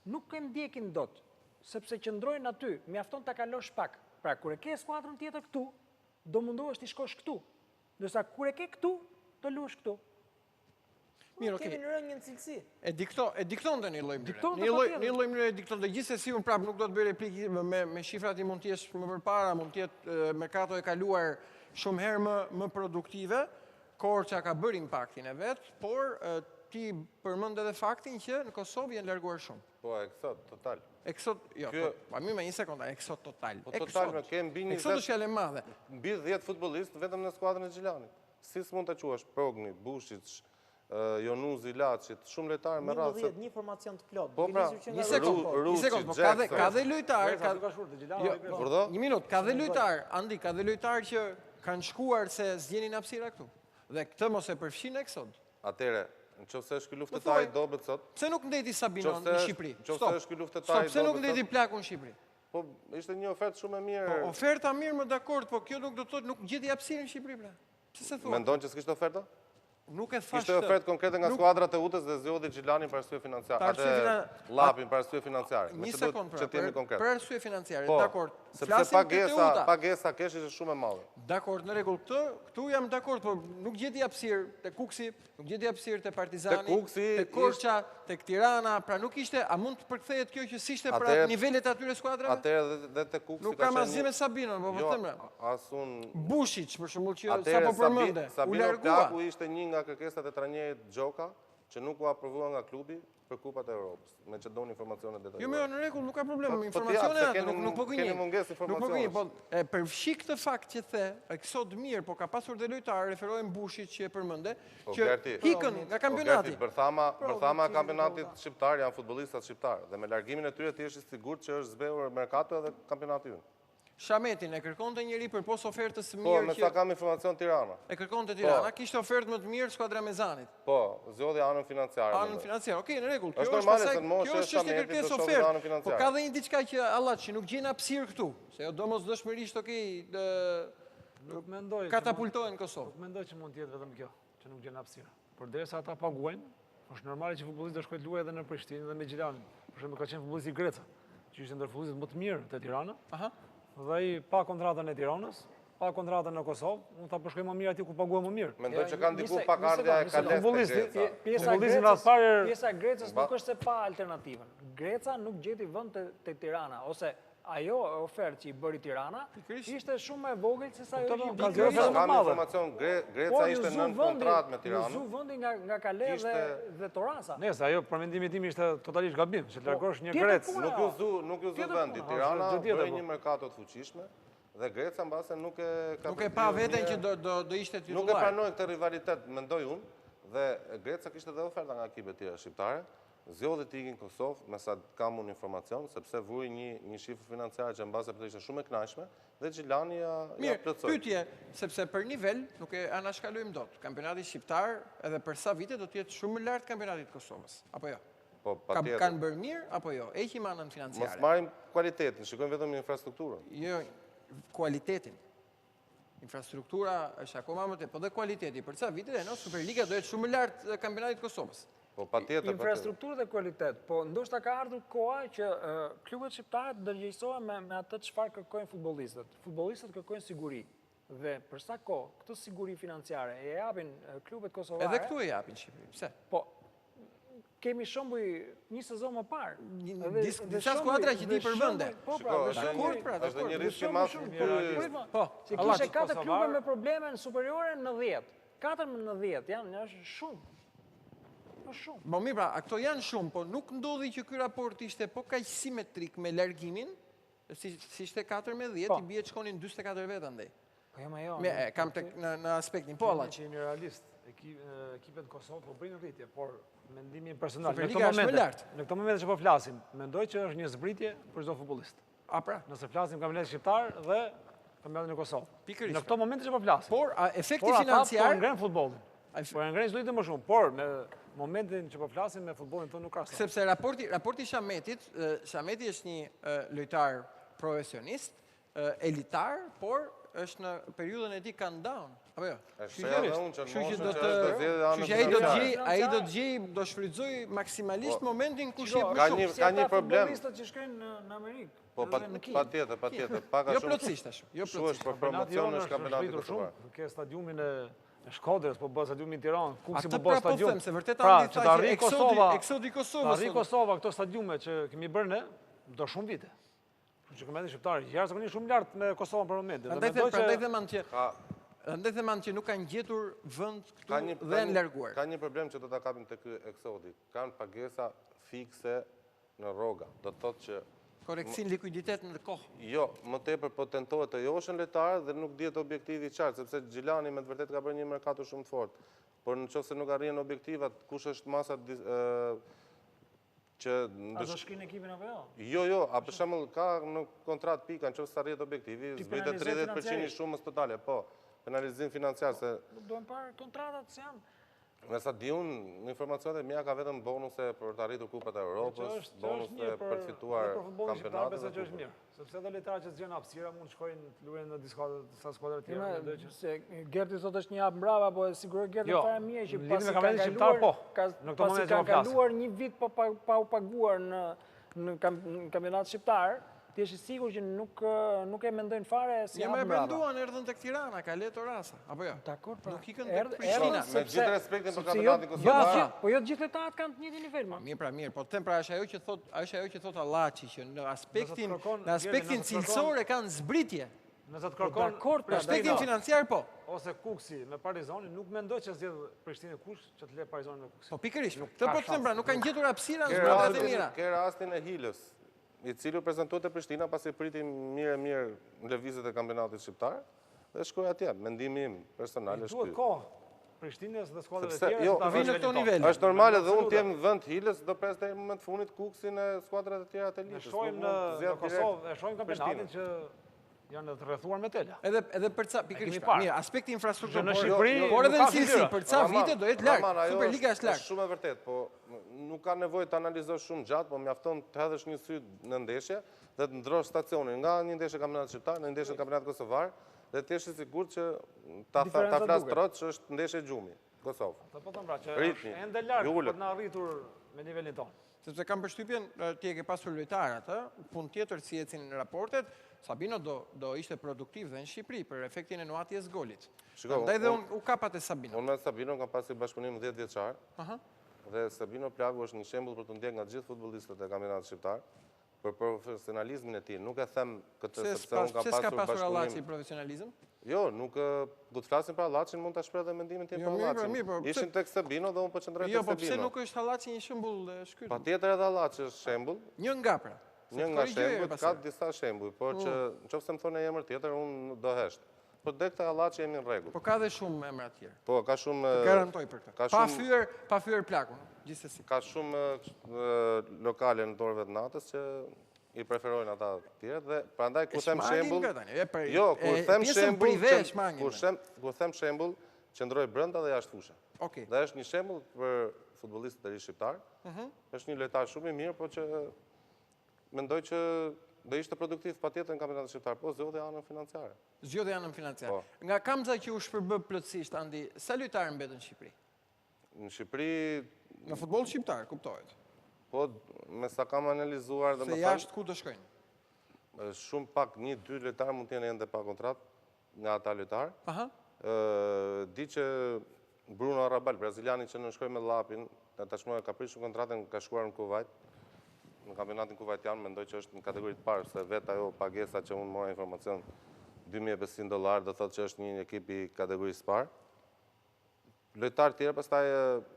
S2: nuk e ndjekin dot, sepse qëndrojnë aty, mjafton ta kalosh pak. Pra kur e ke skuadrën tjetër këtu, do mundohesh të shkosh këtu. Ndërsa kur e ke këtu, do luash këtu.
S4: Mirë, okay. Kemi në rënë një cilësi.
S1: E dikton të një lloj mënyre. Një lloj mënyre e dikton. Dhe gjithsesi unë prapë nuk do të bëj replikë me shifrat i mund të jesh më përpara, mund të jetë merkato e kaluar shumë herë më produktive, Korça ka bërë impaktin e vet, por ti përmend edhe faktin që në Kosovë janë larguar shumë.
S3: Po, eksot, total.
S1: Eksot, jo, pa mi me një sekonda, eksot total.
S3: Po total, në kemë mbi 20...
S1: Eksot është fjale madhe.
S3: Mbi 10 futbollistë vetëm në skuadrën e Gjilanit. Si s'mund të quash Progni, Bushic, Jonuzi, Laçit, shumë lojtarë me radhë.
S4: 11 një formacion të plot.
S3: Po pra,
S1: një sekond, po ka dhe lojtar, një minut, ka dhe lojtar, Andi, ka dhe lojtar që kanë shkuar se zgjenin hapësira këtu. Dhe këtë mos e përfshin eksot.
S3: Atere, në qofse është ky luftetar i dobët sot...
S1: Pse nuk ndeti Sabinon në Shqipëri?
S3: Qofse është ky luftetar i dobët sot...
S1: Pse nuk ndeti Plaku në Shqipëri?
S3: Po, ishte një ofertë shumë e mirë...
S1: Oferta mirë më dakord, po kjo nuk do të thotë nuk gjeti hapësirë në Shqipëri, ple. Pse se thua?
S3: Mendon që s'kishte oferta?
S1: Nuk e thash
S3: Kishte ofertë konkrete nga skuadrat e Utës dhe zgjodhi Xhilanin për arsye financiare. Atë Llapin për arsye financiare.
S1: Një sekond për arsye financiare,
S3: Po,
S1: dakord.
S3: sepse pagesa kesh ishte shumë e madhe.
S1: Dakord, në rregull, këtu jam dakord, po nuk gjeti hapësirë te Kuksi, nuk gjeti hapësirë te Partizani, te Korça, tek Tirana, pra nuk ishte, a mund të përkthehet kjo që s'ishte për nivelet e atyre skuadrave?
S3: Atëherë dhe te Kuksi
S1: nuk ka mazim me Sabinon, po po them.
S3: Asun
S1: Bushic për shembull që sapo përmende, u largua.
S3: Plaku ishte një nga kërkesat e trajnerit Gjoka, që nuk u aprovua nga klubi për Kupat e Europës, me që doni informacione detajuara.
S1: Jo, në rregull, nuk ka problem, informacione nuk po gënjej.
S3: Keni mungesë informacionesh.
S1: Po e përfshi këtë fakt që the, eksot mirë, po ka pasur dhe lojtarë, referohen Bushit që e përmende, që ikën nga kampionati.
S3: Bërthama kampionatit shqiptar janë futbollistat shqiptar, dhe me largimin e tyre ti është i sigurt që është zbehur merkato edhe kampionati ynë.
S1: Shametin e kërkonte njëri për pos ofertës mirë që...
S3: Po, me sa kam informacion Tirana.
S1: E kërkonte Tirana, kishte ofertë më të mirë skuadra Mezanit.
S3: Po, zgjodhi anën financiare.
S1: Anën financiare, okej, në rregull.
S3: Është normale se
S1: kjo është çështje kërkesë ofertë. Po ka dhe një diçka që Hallaçi nuk gjen hapësirë këtu, se jo domosdoshmërisht katapultohen në Kosovë.
S5: Nuk mendoj që mund të jetë vetëm kjo, që nuk gjen hapësirë. Përderisa ata paguajnë, është normale që futbollisti të shkojë luajë edhe në Prishtinë dhe me Gjilanin. Për shembull, ka qenë futbollisti Greca, që ishte ndër futbollistët më të mirë te Tirana. Dhe ai pa kontratën e Tiranës, pa kontratën në Kosovë, unë ta përshkoj më mirë aty ku paguaj më mirë.
S3: Mendoj që kanë ndiku pak ardha e Kalës te
S2: Pjesa e Grecës nuk është se pa alternativën. Greca nuk gjeti vend te Tirana, ose ajo ofertë që i bëri Tirana ishte shumë e vogël se sa ajo që i bëri Greca.
S3: Kam informacion, Greca ishte nën kontratë me Tiranën.
S2: Ju vendi nga Kale dhe Torasa.
S5: Nëse ajo për mendimin tim ishte totalisht gabim, që largosh një Grec.
S3: Nuk ju zu vendi. Tirana bëri një merkato të fuqishme dhe Greca mbase nuk
S1: e pa veten që do ishte titullar.
S3: Nuk e pranoi këtë rivalitet, mendoj unë, dhe Greca kishte edhe oferta nga ekipet tjera shqiptare. Zgjodhi të ikin Kosovë, me sa kam unë informacion, sepse vuri një shifër financiare që në base për të ishte shumë e kënaqshme, dhe Gjilani ja plotësoi.
S1: Pyetje, sepse për nivel nuk e anashkalojmë dot. Kampionati shqiptar edhe për sa vite do të jetë shumë më lart kampionatit të Kosovës, apo jo?
S3: Po, patjetër.
S1: Kanë bërë mirë apo jo? Heqim anën financiare.
S3: Mos marrim kualitetin, shikojmë vetëm infrastrukturën.
S1: Jo, kualitetin. Infrastruktura është akoma më po dhe kualiteti. Për sa vite në Superliga do jetë shumë më lart kampionatit të Kosovës.
S2: Infrastrukturë dhe kualitet, po ndoshta ka ardhur koha që klubet shqiptare të ndërgjegjësohen me atë çfarë kërkojnë futbollistët. Futbollistët kërkojnë siguri. Dhe për sa kohë këtë siguri financiare e japin klubet kosovare.
S1: Edhe këtu e japin Shqipëri. Pse?
S2: Po kemi shembuj një sezon më parë.
S1: Disa skuadra që ti përmende.
S2: Po,
S3: është një risk i madh.
S2: Po, se kishte 4 klube me probleme në superiore në 10. 4 në 10 janë shumë.
S1: Po mirë pra, këto janë shumë, po nuk ndodhi që ky raport ishte po kaq simetrik me largimin, si ishte 14-10, i bie të shkonin 44 veta ndej.
S2: Po jo, jo.
S1: Kam në aspektin, po Hallaçi.
S5: Që një realist, ekipet Kosovë po bëjnë rritje, por mendimi personal, në këto momente që po flasim, mendoj që është një zbritje për çdo futbollist.
S1: A pra?
S5: Nëse flasim kampionatin shqiptar dhe kampionatin e Kosovë.
S1: Pikërisht.
S5: Në këto momente që po flasim.
S1: Por efekti financiar
S5: po ngren futbollin. Po e ngren çdo më shumë, por me momentin që po flasim me futbollin tonë nuk ka.
S1: Sepse raporti Shameti është një lojtar profesionist, elitar, por është në periudhën e tij kanë down. Apo jo? Ai do të gjej, do shfrytëzoj maksimalisht momentin ku shih më shumë.
S3: Ka një problem.
S2: Futbollistët që shkojnë në Amerikë.
S3: Po patjetër, pak
S1: Jo plotësisht ashtu. Jo plotësisht.
S3: Për promocion në kampionatin kombëtar.
S5: Ke stadiumin e Shkodrës, po bë stadiumin Tiranë, Kuksi po
S1: bë
S5: stadium.
S1: Po them se vërtet Andi tha që eksodi Kosovës.
S5: Arri Kosova këto stadiume që kemi bërë ne, do shumë vite. Që kampionati shqiptar jashtëzakonisht shumë lart me Kosovën për momentin.
S1: Prandaj them që Ndaj theman që nuk kanë gjetur vend këtu dhe në larguar.
S3: Ka një problem që do ta kapim tek ky eksodi. Kanë pagesa fikse në rroga. Do të thotë që
S1: koreksin likuiditet në kohë.
S3: jo, më tepër po tentohet të joshën lojtarët dhe nuk dihet objektivi i qartë, sepse Xhilani me të vërtetë ka bërë një merkato shumë të fortë. Por nëse nuk arrin objektivat, kush është masa që
S2: A do shkrin ekipin apo jo?
S3: Jo, a për shembull ka në kontratë pika nëse arrit objektivi, zbritet 30% i shumës totale, po. Penalizim financiar se
S2: Nuk duhen parë kontratat se janë.
S3: me sa di unë, në informacionet e mia ka vetëm bonuse për të arritur kupat e Europës, bonuse për të fituar kampionatet.
S5: Që është mirë, sepse edhe lojtarët që zgjen hapësira mund shkojnë të luajnë në disa skuadra të tjera.
S2: Se Gerti thotë është një hap mbrapa, po e siguroj Gerti fare mirë që
S5: lidhje me
S2: pasi
S5: kampionatin shqiptar, po.
S2: Pasi kanë kaluar një vit pa u paguar në kampionat shqiptar, ti je i sigurt që nuk e mendojnë fare si hap
S1: më
S2: mbrapa.
S1: menduan erdhën tek Tirana, ka letë rasa, apo jo?
S2: Dakor, pra.
S1: Nuk ikën tek Prishtina.
S3: Me gjithë respektin për kampionatin kombëtar.
S2: Po jo të gjithë lojtarët kanë të njëjtin nivel, ma.
S1: Mirë, po them pra është ajo që thot Hallaçi që në aspektin cilësor e kanë zbritje.
S5: Nëse të kërkon
S1: Aspektin financiar po.
S5: ose Kukësi me Partizani, nuk mendoj që zgjedh Prishtinë kush që të lë Partizani me Kukësi.
S1: Po pikërisht. Këtë po të them pra, nuk kanë gjetur hapësira në zbritjet e mira.
S3: Ke rastin e Hilës, i cili u prezantuar te Prishtina pasi priti mirë në lëvizjet e kampionatit shqiptar dhe shkoi atje. Mendimi im personal është
S5: Duhet
S3: ky.
S5: kohë Prishtinës dhe skuadrat e
S3: Sepse,
S5: tjera
S3: jo,
S5: që ta
S1: vinë në këto nivele.
S3: Është normal edhe unë të jem në vend Hilës, do pres deri në moment fundit Kukësin e skuadrat e tjera të
S5: Ne
S3: lishës.
S5: shohim në Kosovë, e shohim kampionatin që janë të rrethuar me tela.
S1: Edhe për ca pikërisht. Mirë, aspekti infrastrukturor.
S5: Në Shqipëri,
S1: por edhe
S5: nuk
S1: në
S5: ka
S1: cilësi,
S5: fytyrë.
S1: për ca vite do jetë lart. Superliga është lart.
S3: Është shumë e vërtet, po nuk ka nevojë të analizosh shumë gjatë, po mjafton të hedhësh një sy në ndeshje dhe të ndrosh stacionin nga një ndeshje kampionatit shqiptar në një ndeshje kampionatit kosovar dhe të jesh i sigurt që ta flas trot që është ndeshje gjumi, Kosovë.
S5: Po them pra që është ende lart për të na arritur me nivelin tonë.
S1: Sepse kam përshtypjen, ti e ke pasur lojtarët, punë tjetër si ecin në raportet, Sabino do ishte produktiv dhe në Shqipëri për efektin e nuhatjes golit. Ndaj dhe u kapat e Sabino.
S3: Unë me Sabino kam pasi bashkëpunim 10 vjeçar. Dhe Sabino Plagu është një shembull për të ndjekur nga gjithë futbollistët e kampionatit shqiptar për profesionalizmin e tij. Nuk e them këtë sepse unë kam pasur
S1: Hallaçi
S3: bashkëpunim.
S1: profesionalizëm?
S3: Jo, nuk do të flasim për Hallaçin, mund ta shpreh edhe mendimin tim për Hallaçin. Ishin tek Sabino dhe unë po qëndroj tek
S1: Jo,
S3: Sabino.
S1: po pse nuk është Hallaçi një shembull e shkyrtur?
S3: Patjetër edhe Hallaçi është shembull.
S1: Një nga pra.
S3: Një nga shembujt, ka disa shembuj, por që nëse më thonë emër tjetër, unë do hesht. Po dek të Hallaçi jemi në rregull.
S1: Po ka dhe shumë emra të tjerë.
S3: Po, ka shumë...
S1: Garantoj për këtë. Pa fyer plakun, gjithsesi.
S3: Ka shumë lokale në dorëve të natës që i preferojnë ata të tjerë dhe prandaj ku them shembull... Jo, kur them shembull, qëndroj brenda dhe jashtë fushë. Dhe është një shembull për futbollistët e ri shqiptar. Është një lojtar shumë i mirë, por që mendoj që do ishte produktiv patjetër në kampionatin shqiptar, po zgjodhi anën financiare.
S1: Zgjodhi anën financiare. Nga kamza që u shpërbë plotësisht, Andi, sa lojtarë mbetën në Shqipëri?
S3: Në Shqipëri...
S1: Në futboll shqiptar, kuptohet.
S3: Po, me sa kam analizuar dhe
S1: se jashtë ku do shkojnë?
S3: Shumë pak, 1-2 lojtarë mund të jenë ende pa kontratë nga ata lojtarë. Di që Bruno Arrabal, braziliani që në shkoj me Llapin, tashmë ka prishur kontratën, ka shkuar në Kuvajt, në kampionatin kuvajtian, mendoj që është në kategoritë parë, se vetë ajo pagesa që unë mora informacion $2.500, do thotë që është një ekip i kategorisë parë. Lojtarë tjerë, pastaj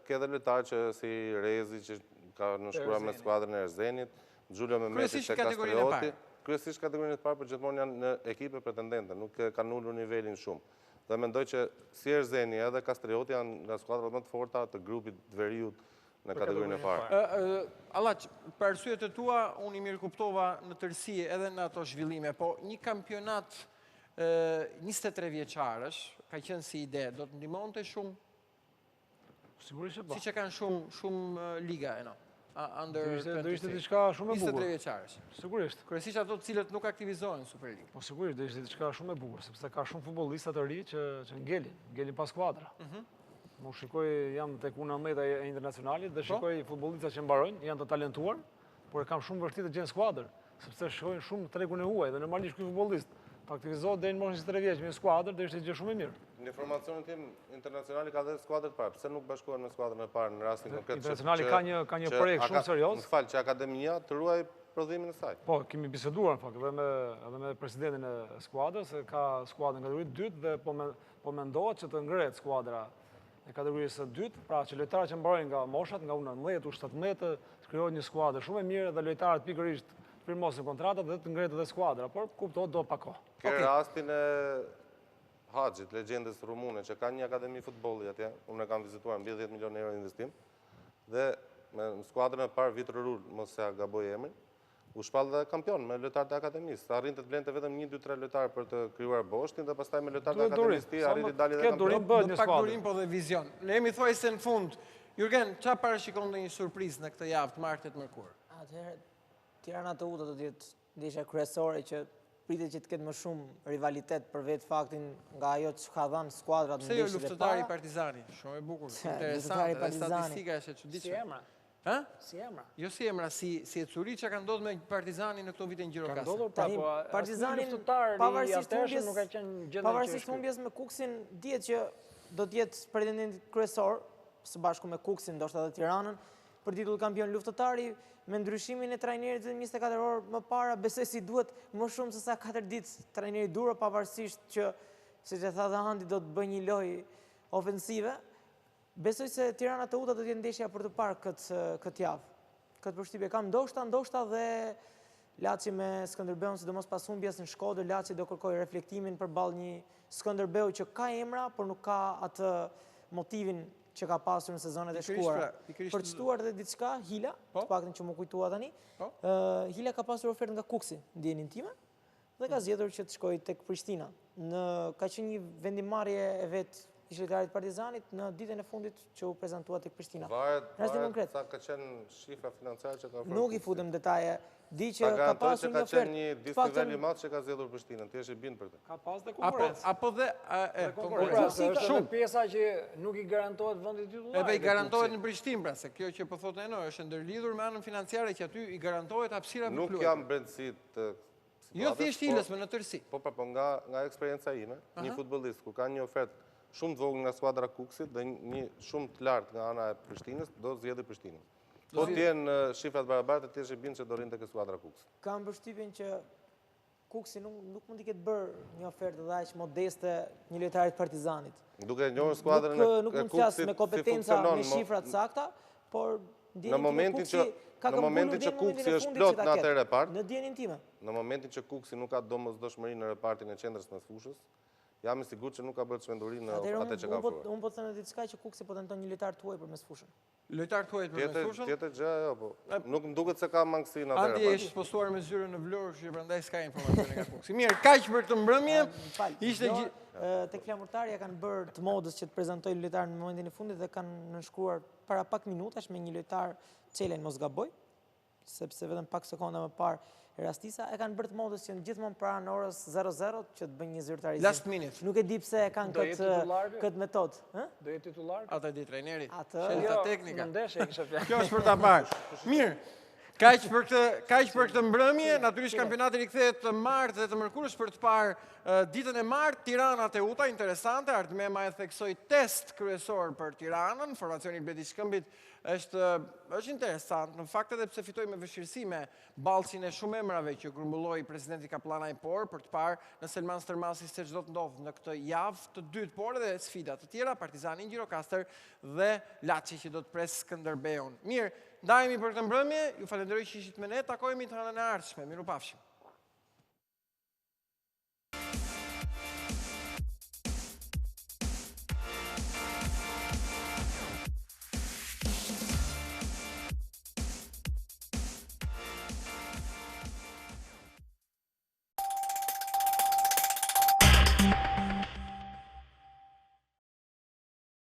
S3: ke edhe lojtarë që si Rezi, që ka nënshkruar me skuadrën e Erzenit, Gjulio Memeti që Kastrioti. Kryesisht kategorinë e parë, për gjithmonë janë në ekipe pretendente, nuk kanë ulur nivelin shumë. Dhe mendoj që si Erzeni edhe Kastrioti janë nga skuadrat më të forta të grupit të Veriut në kategorinë e parë.
S1: Hallaç, për arsyet e tua, unë i mirë kuptova në tërësi edhe në ato zhvillime, po një kampionat 23 vjeçarësh, ka qenë si ide, do të ndihmonte shumë?
S5: Sigurisht që po.
S1: Si që kanë shumë liga, e no?
S5: Do ishte diçka shumë e bukur.
S1: 23 vjeçarësh.
S5: Sigurisht.
S1: Kryesisht ato të cilët nuk aktivizohen në Superligë.
S5: Po sigurisht, do ishte diçka shumë e bukur, sepse ka shumë futbollistë të ri që ngelin pas skuadra. Më shikoj, jam tek U19 e internacionalit dhe shikoj futbollistat që mbarojnë, janë të talentuar, por e kam shumë vështirë të gjenë skuadër, sepse shikojnë shumë tregun e huaj dhe normalisht ky futbollist të aktivizohet deri në moshën 23 vjeç me skuadër, do ishte gjë shumë e mirë.
S3: Në informacionin tim internacionali ka dhe skuadër të parë, pse nuk bashkohen me skuadrën e parë në rastin konkret?
S5: Internacionali ka një projekt shumë serioz.
S3: Më fal, që akademia të ruaj prodhimin e saj.
S5: Po, kemi biseduar në fakt edhe me presidentin e skuadrës, se ka skuadrën kategoritë dytë dhe po po mendohet që të ngret skuadra e kategorisë së dytë, pra që lojtarët që mbarojnë nga moshat, nga U19, U17, të krijohet një skuadër shumë e mirë dhe lojtarët pikërisht të firmosin kontratat dhe të ngrehet edhe skuadra, por kuptohet do pa kohë.
S3: Ke rastin e Haxhit, legjendës rumune, që ka një akademi futbolli atje, unë e kam vizituar mbi 10 milionë euro investim, dhe me skuadrën e parë Vit Rurul, mos se gaboj emrin, u shpall dhe kampion me lojtarët e akademisë. Arrinte të blente vetëm 1-2-3 lojtarë për të krijuar boshtin dhe pastaj me lojtarët e akademisë ti arriti dali dhe kampion.
S1: Do pak durim po dhe vizion. Ne jemi thuaj se në fund, Jurgen, çfarë parashikon një surprizë në këtë javë të martë të mërkurë?
S4: Atëherë, Tirana të Uta do të jetë ndeshja kryesore që pritet që të ketë më shumë rivalitet për vetë faktin nga ajo që ka dhënë skuadrat në
S1: Pse jo
S4: ndeshjet e
S1: luftëtari
S4: para.
S1: Partizani? Shumë e bukur,
S4: luftëtari
S1: interesante, dhe
S4: Partizani.
S1: statistika është e
S2: Si
S1: çuditshme.
S2: emra?
S1: Hë?
S2: Si emra?
S1: Jo si emra, si e curi që ka ndodhur me Partizani në këto vite në
S2: Ka
S1: Gjirokastër.
S2: ndodhur
S4: Tani,
S2: po
S4: Partizanin,
S2: luftëtar i
S4: pavarësisht
S2: atëshëm
S4: humbjes-
S2: nuk ka qenë gjendje
S4: Pavarësisht humbjes me Kuksin, dihet që do të jetë pretendenti kryesor së bashku me Kuksin, ndoshta edhe Tiranën, për titull kampion luftëtari. Me ndryshimin e trajnerit në 24 orë më para, besoj si duhet më shumë se sa 4 ditë trajneri Duro, pavarësisht që, siç e tha dhe Andi, do të bëjë një lojë ofensive. Besoj se Tirana të Uta do të jetë ndeshja për të parë këtë javë. Këtë përshtypje kam ndoshta dhe Laçi me Skënderbeun, sidomos pas humbjes në Shkodër, Laçi do kërkojë reflektimin përballë një Skënderbeu që ka emra, por nuk ka atë motivin që ka pasur në sezonet e shkuara. Për të shtuar edhe diçka, Hila, të paktën që më kujtua tani, Hila ka pasur ofertë nga Kuksi, ndjenin time, dhe ka zgjedhur që të shkojë tek Prishtina. Ka qenë një vendimarrje e vet ish-lojtarit Partizanit në ditën e fundit që u prezantua tek Prishtina.
S3: Varet
S4: konkret.
S3: sa ka qenë shifra financiare që ka ofruar.
S4: Nuk i futem detaje. Di që
S3: Ta
S4: ka
S3: garantoj
S4: pasur
S3: që
S4: një
S3: ka qenë
S4: ofertë.
S3: një disniveli i madh që ka zgjedhur Prishtinën. Ti je i bind për këtë.
S5: Ka pas dhe konkurrencë.
S1: Apo dhe
S2: Konkurrencë është edhe pjesa që nuk i garantohet vendi titullarit.
S1: edhe i garantohet në Prishtinë, pra se kjo që po thotë Eno është ndërlidhur me anën financiare që aty i garantohet hapësira për
S3: Nuk
S1: klubet.
S3: jam brendësi të
S1: Jo thjesht Hilës, me në tërësi.
S3: Po nga eksperienca ime, një futbollist ku ka një ofertë shumë të vogël nga skuadra Kuksit dhe një shumë të lartë nga ana e Prishtinës, do zgjedhë Prishtinën. Po t'jenë shifrat barabartë, ti je i bind që do rinte ke skuadra Kuksit.
S4: Kam përshtypjen që Kuksi nuk mund t'i ketë bërë një ofertë dhe aq modeste një lojtarit Partizanit.
S3: Duke njohur skuadrën e
S4: Nuk mund të flas
S3: Kuksit
S4: me
S3: si
S4: kompetenca,
S3: funksionon,
S4: me shifrat sakta, por
S3: në momentin që Kuksi është plot në atë repart,
S4: në dijenin time.
S3: në momentin që Kuksi nuk ka domosdoshmëri në repartin e qendrës mes fushës, jam i sigurt që nuk ka bërë çmenduri në atë që ka ofruar.
S4: Unë po të them diçka që Kuksi po tenton një lojtar tuaj për mes fushën.
S1: Lojtar tuaj për mes fushën.
S3: Tjetër gjë, jo, po. Nuk më duket se ka mangësi në atë
S1: Andi
S3: repart.
S1: është postuar me zyrën në Vlorë, që prandaj s'ka informacione nga Kuksi. Mirë, kaq për të mbrëmje. Ishte
S4: tek flamurtarja kanë bërë të modës që të prezantojnë lojtar në momentin e fundit dhe kanë nënshkruar para pak minutash me një lojtar Çelen mos gaboj, sepse vetëm pak sekonda më parë e rastisa, e kanë bërë të modës që në gjithmonë para në orës 00 që të bëjnë një zyrtarizim.
S1: Last minute.
S4: Nuk e di pse e kanë këtë metodë.
S2: Do jetë titullar?
S1: Ata di trajneri.
S4: Atë.
S1: Shelta teknika.
S2: Në ndeshje kisha fjalë.
S1: Kjo është për ta parë. Mirë. Kaq për këtë mbrëmje, natyrisht kampionati rikthehet të martë dhe të mërkurës për të parë ditën e martë, Tirana te Uta, interesante, Ardmema e theksoi test kryesor për Tiranën, formacioni i Beti Shkëmbit është interesant, në fakt edhe pse fitoi me vështirësi me ballsin e shumë emrave që grumbulloi presidenti Kaplanaj por për të parë në Selman Stërmasi se çdo të ndodh në këtë javë të dytë, por edhe sfida të tjera, Partizani Gjirokastër dhe Laçi që do të pres Skënderbeun. Mirë, ndajemi për këtë mbrëmje, ju falenderoj që ishit me ne, takohemi të hënën e ardhshme, mirupafshim.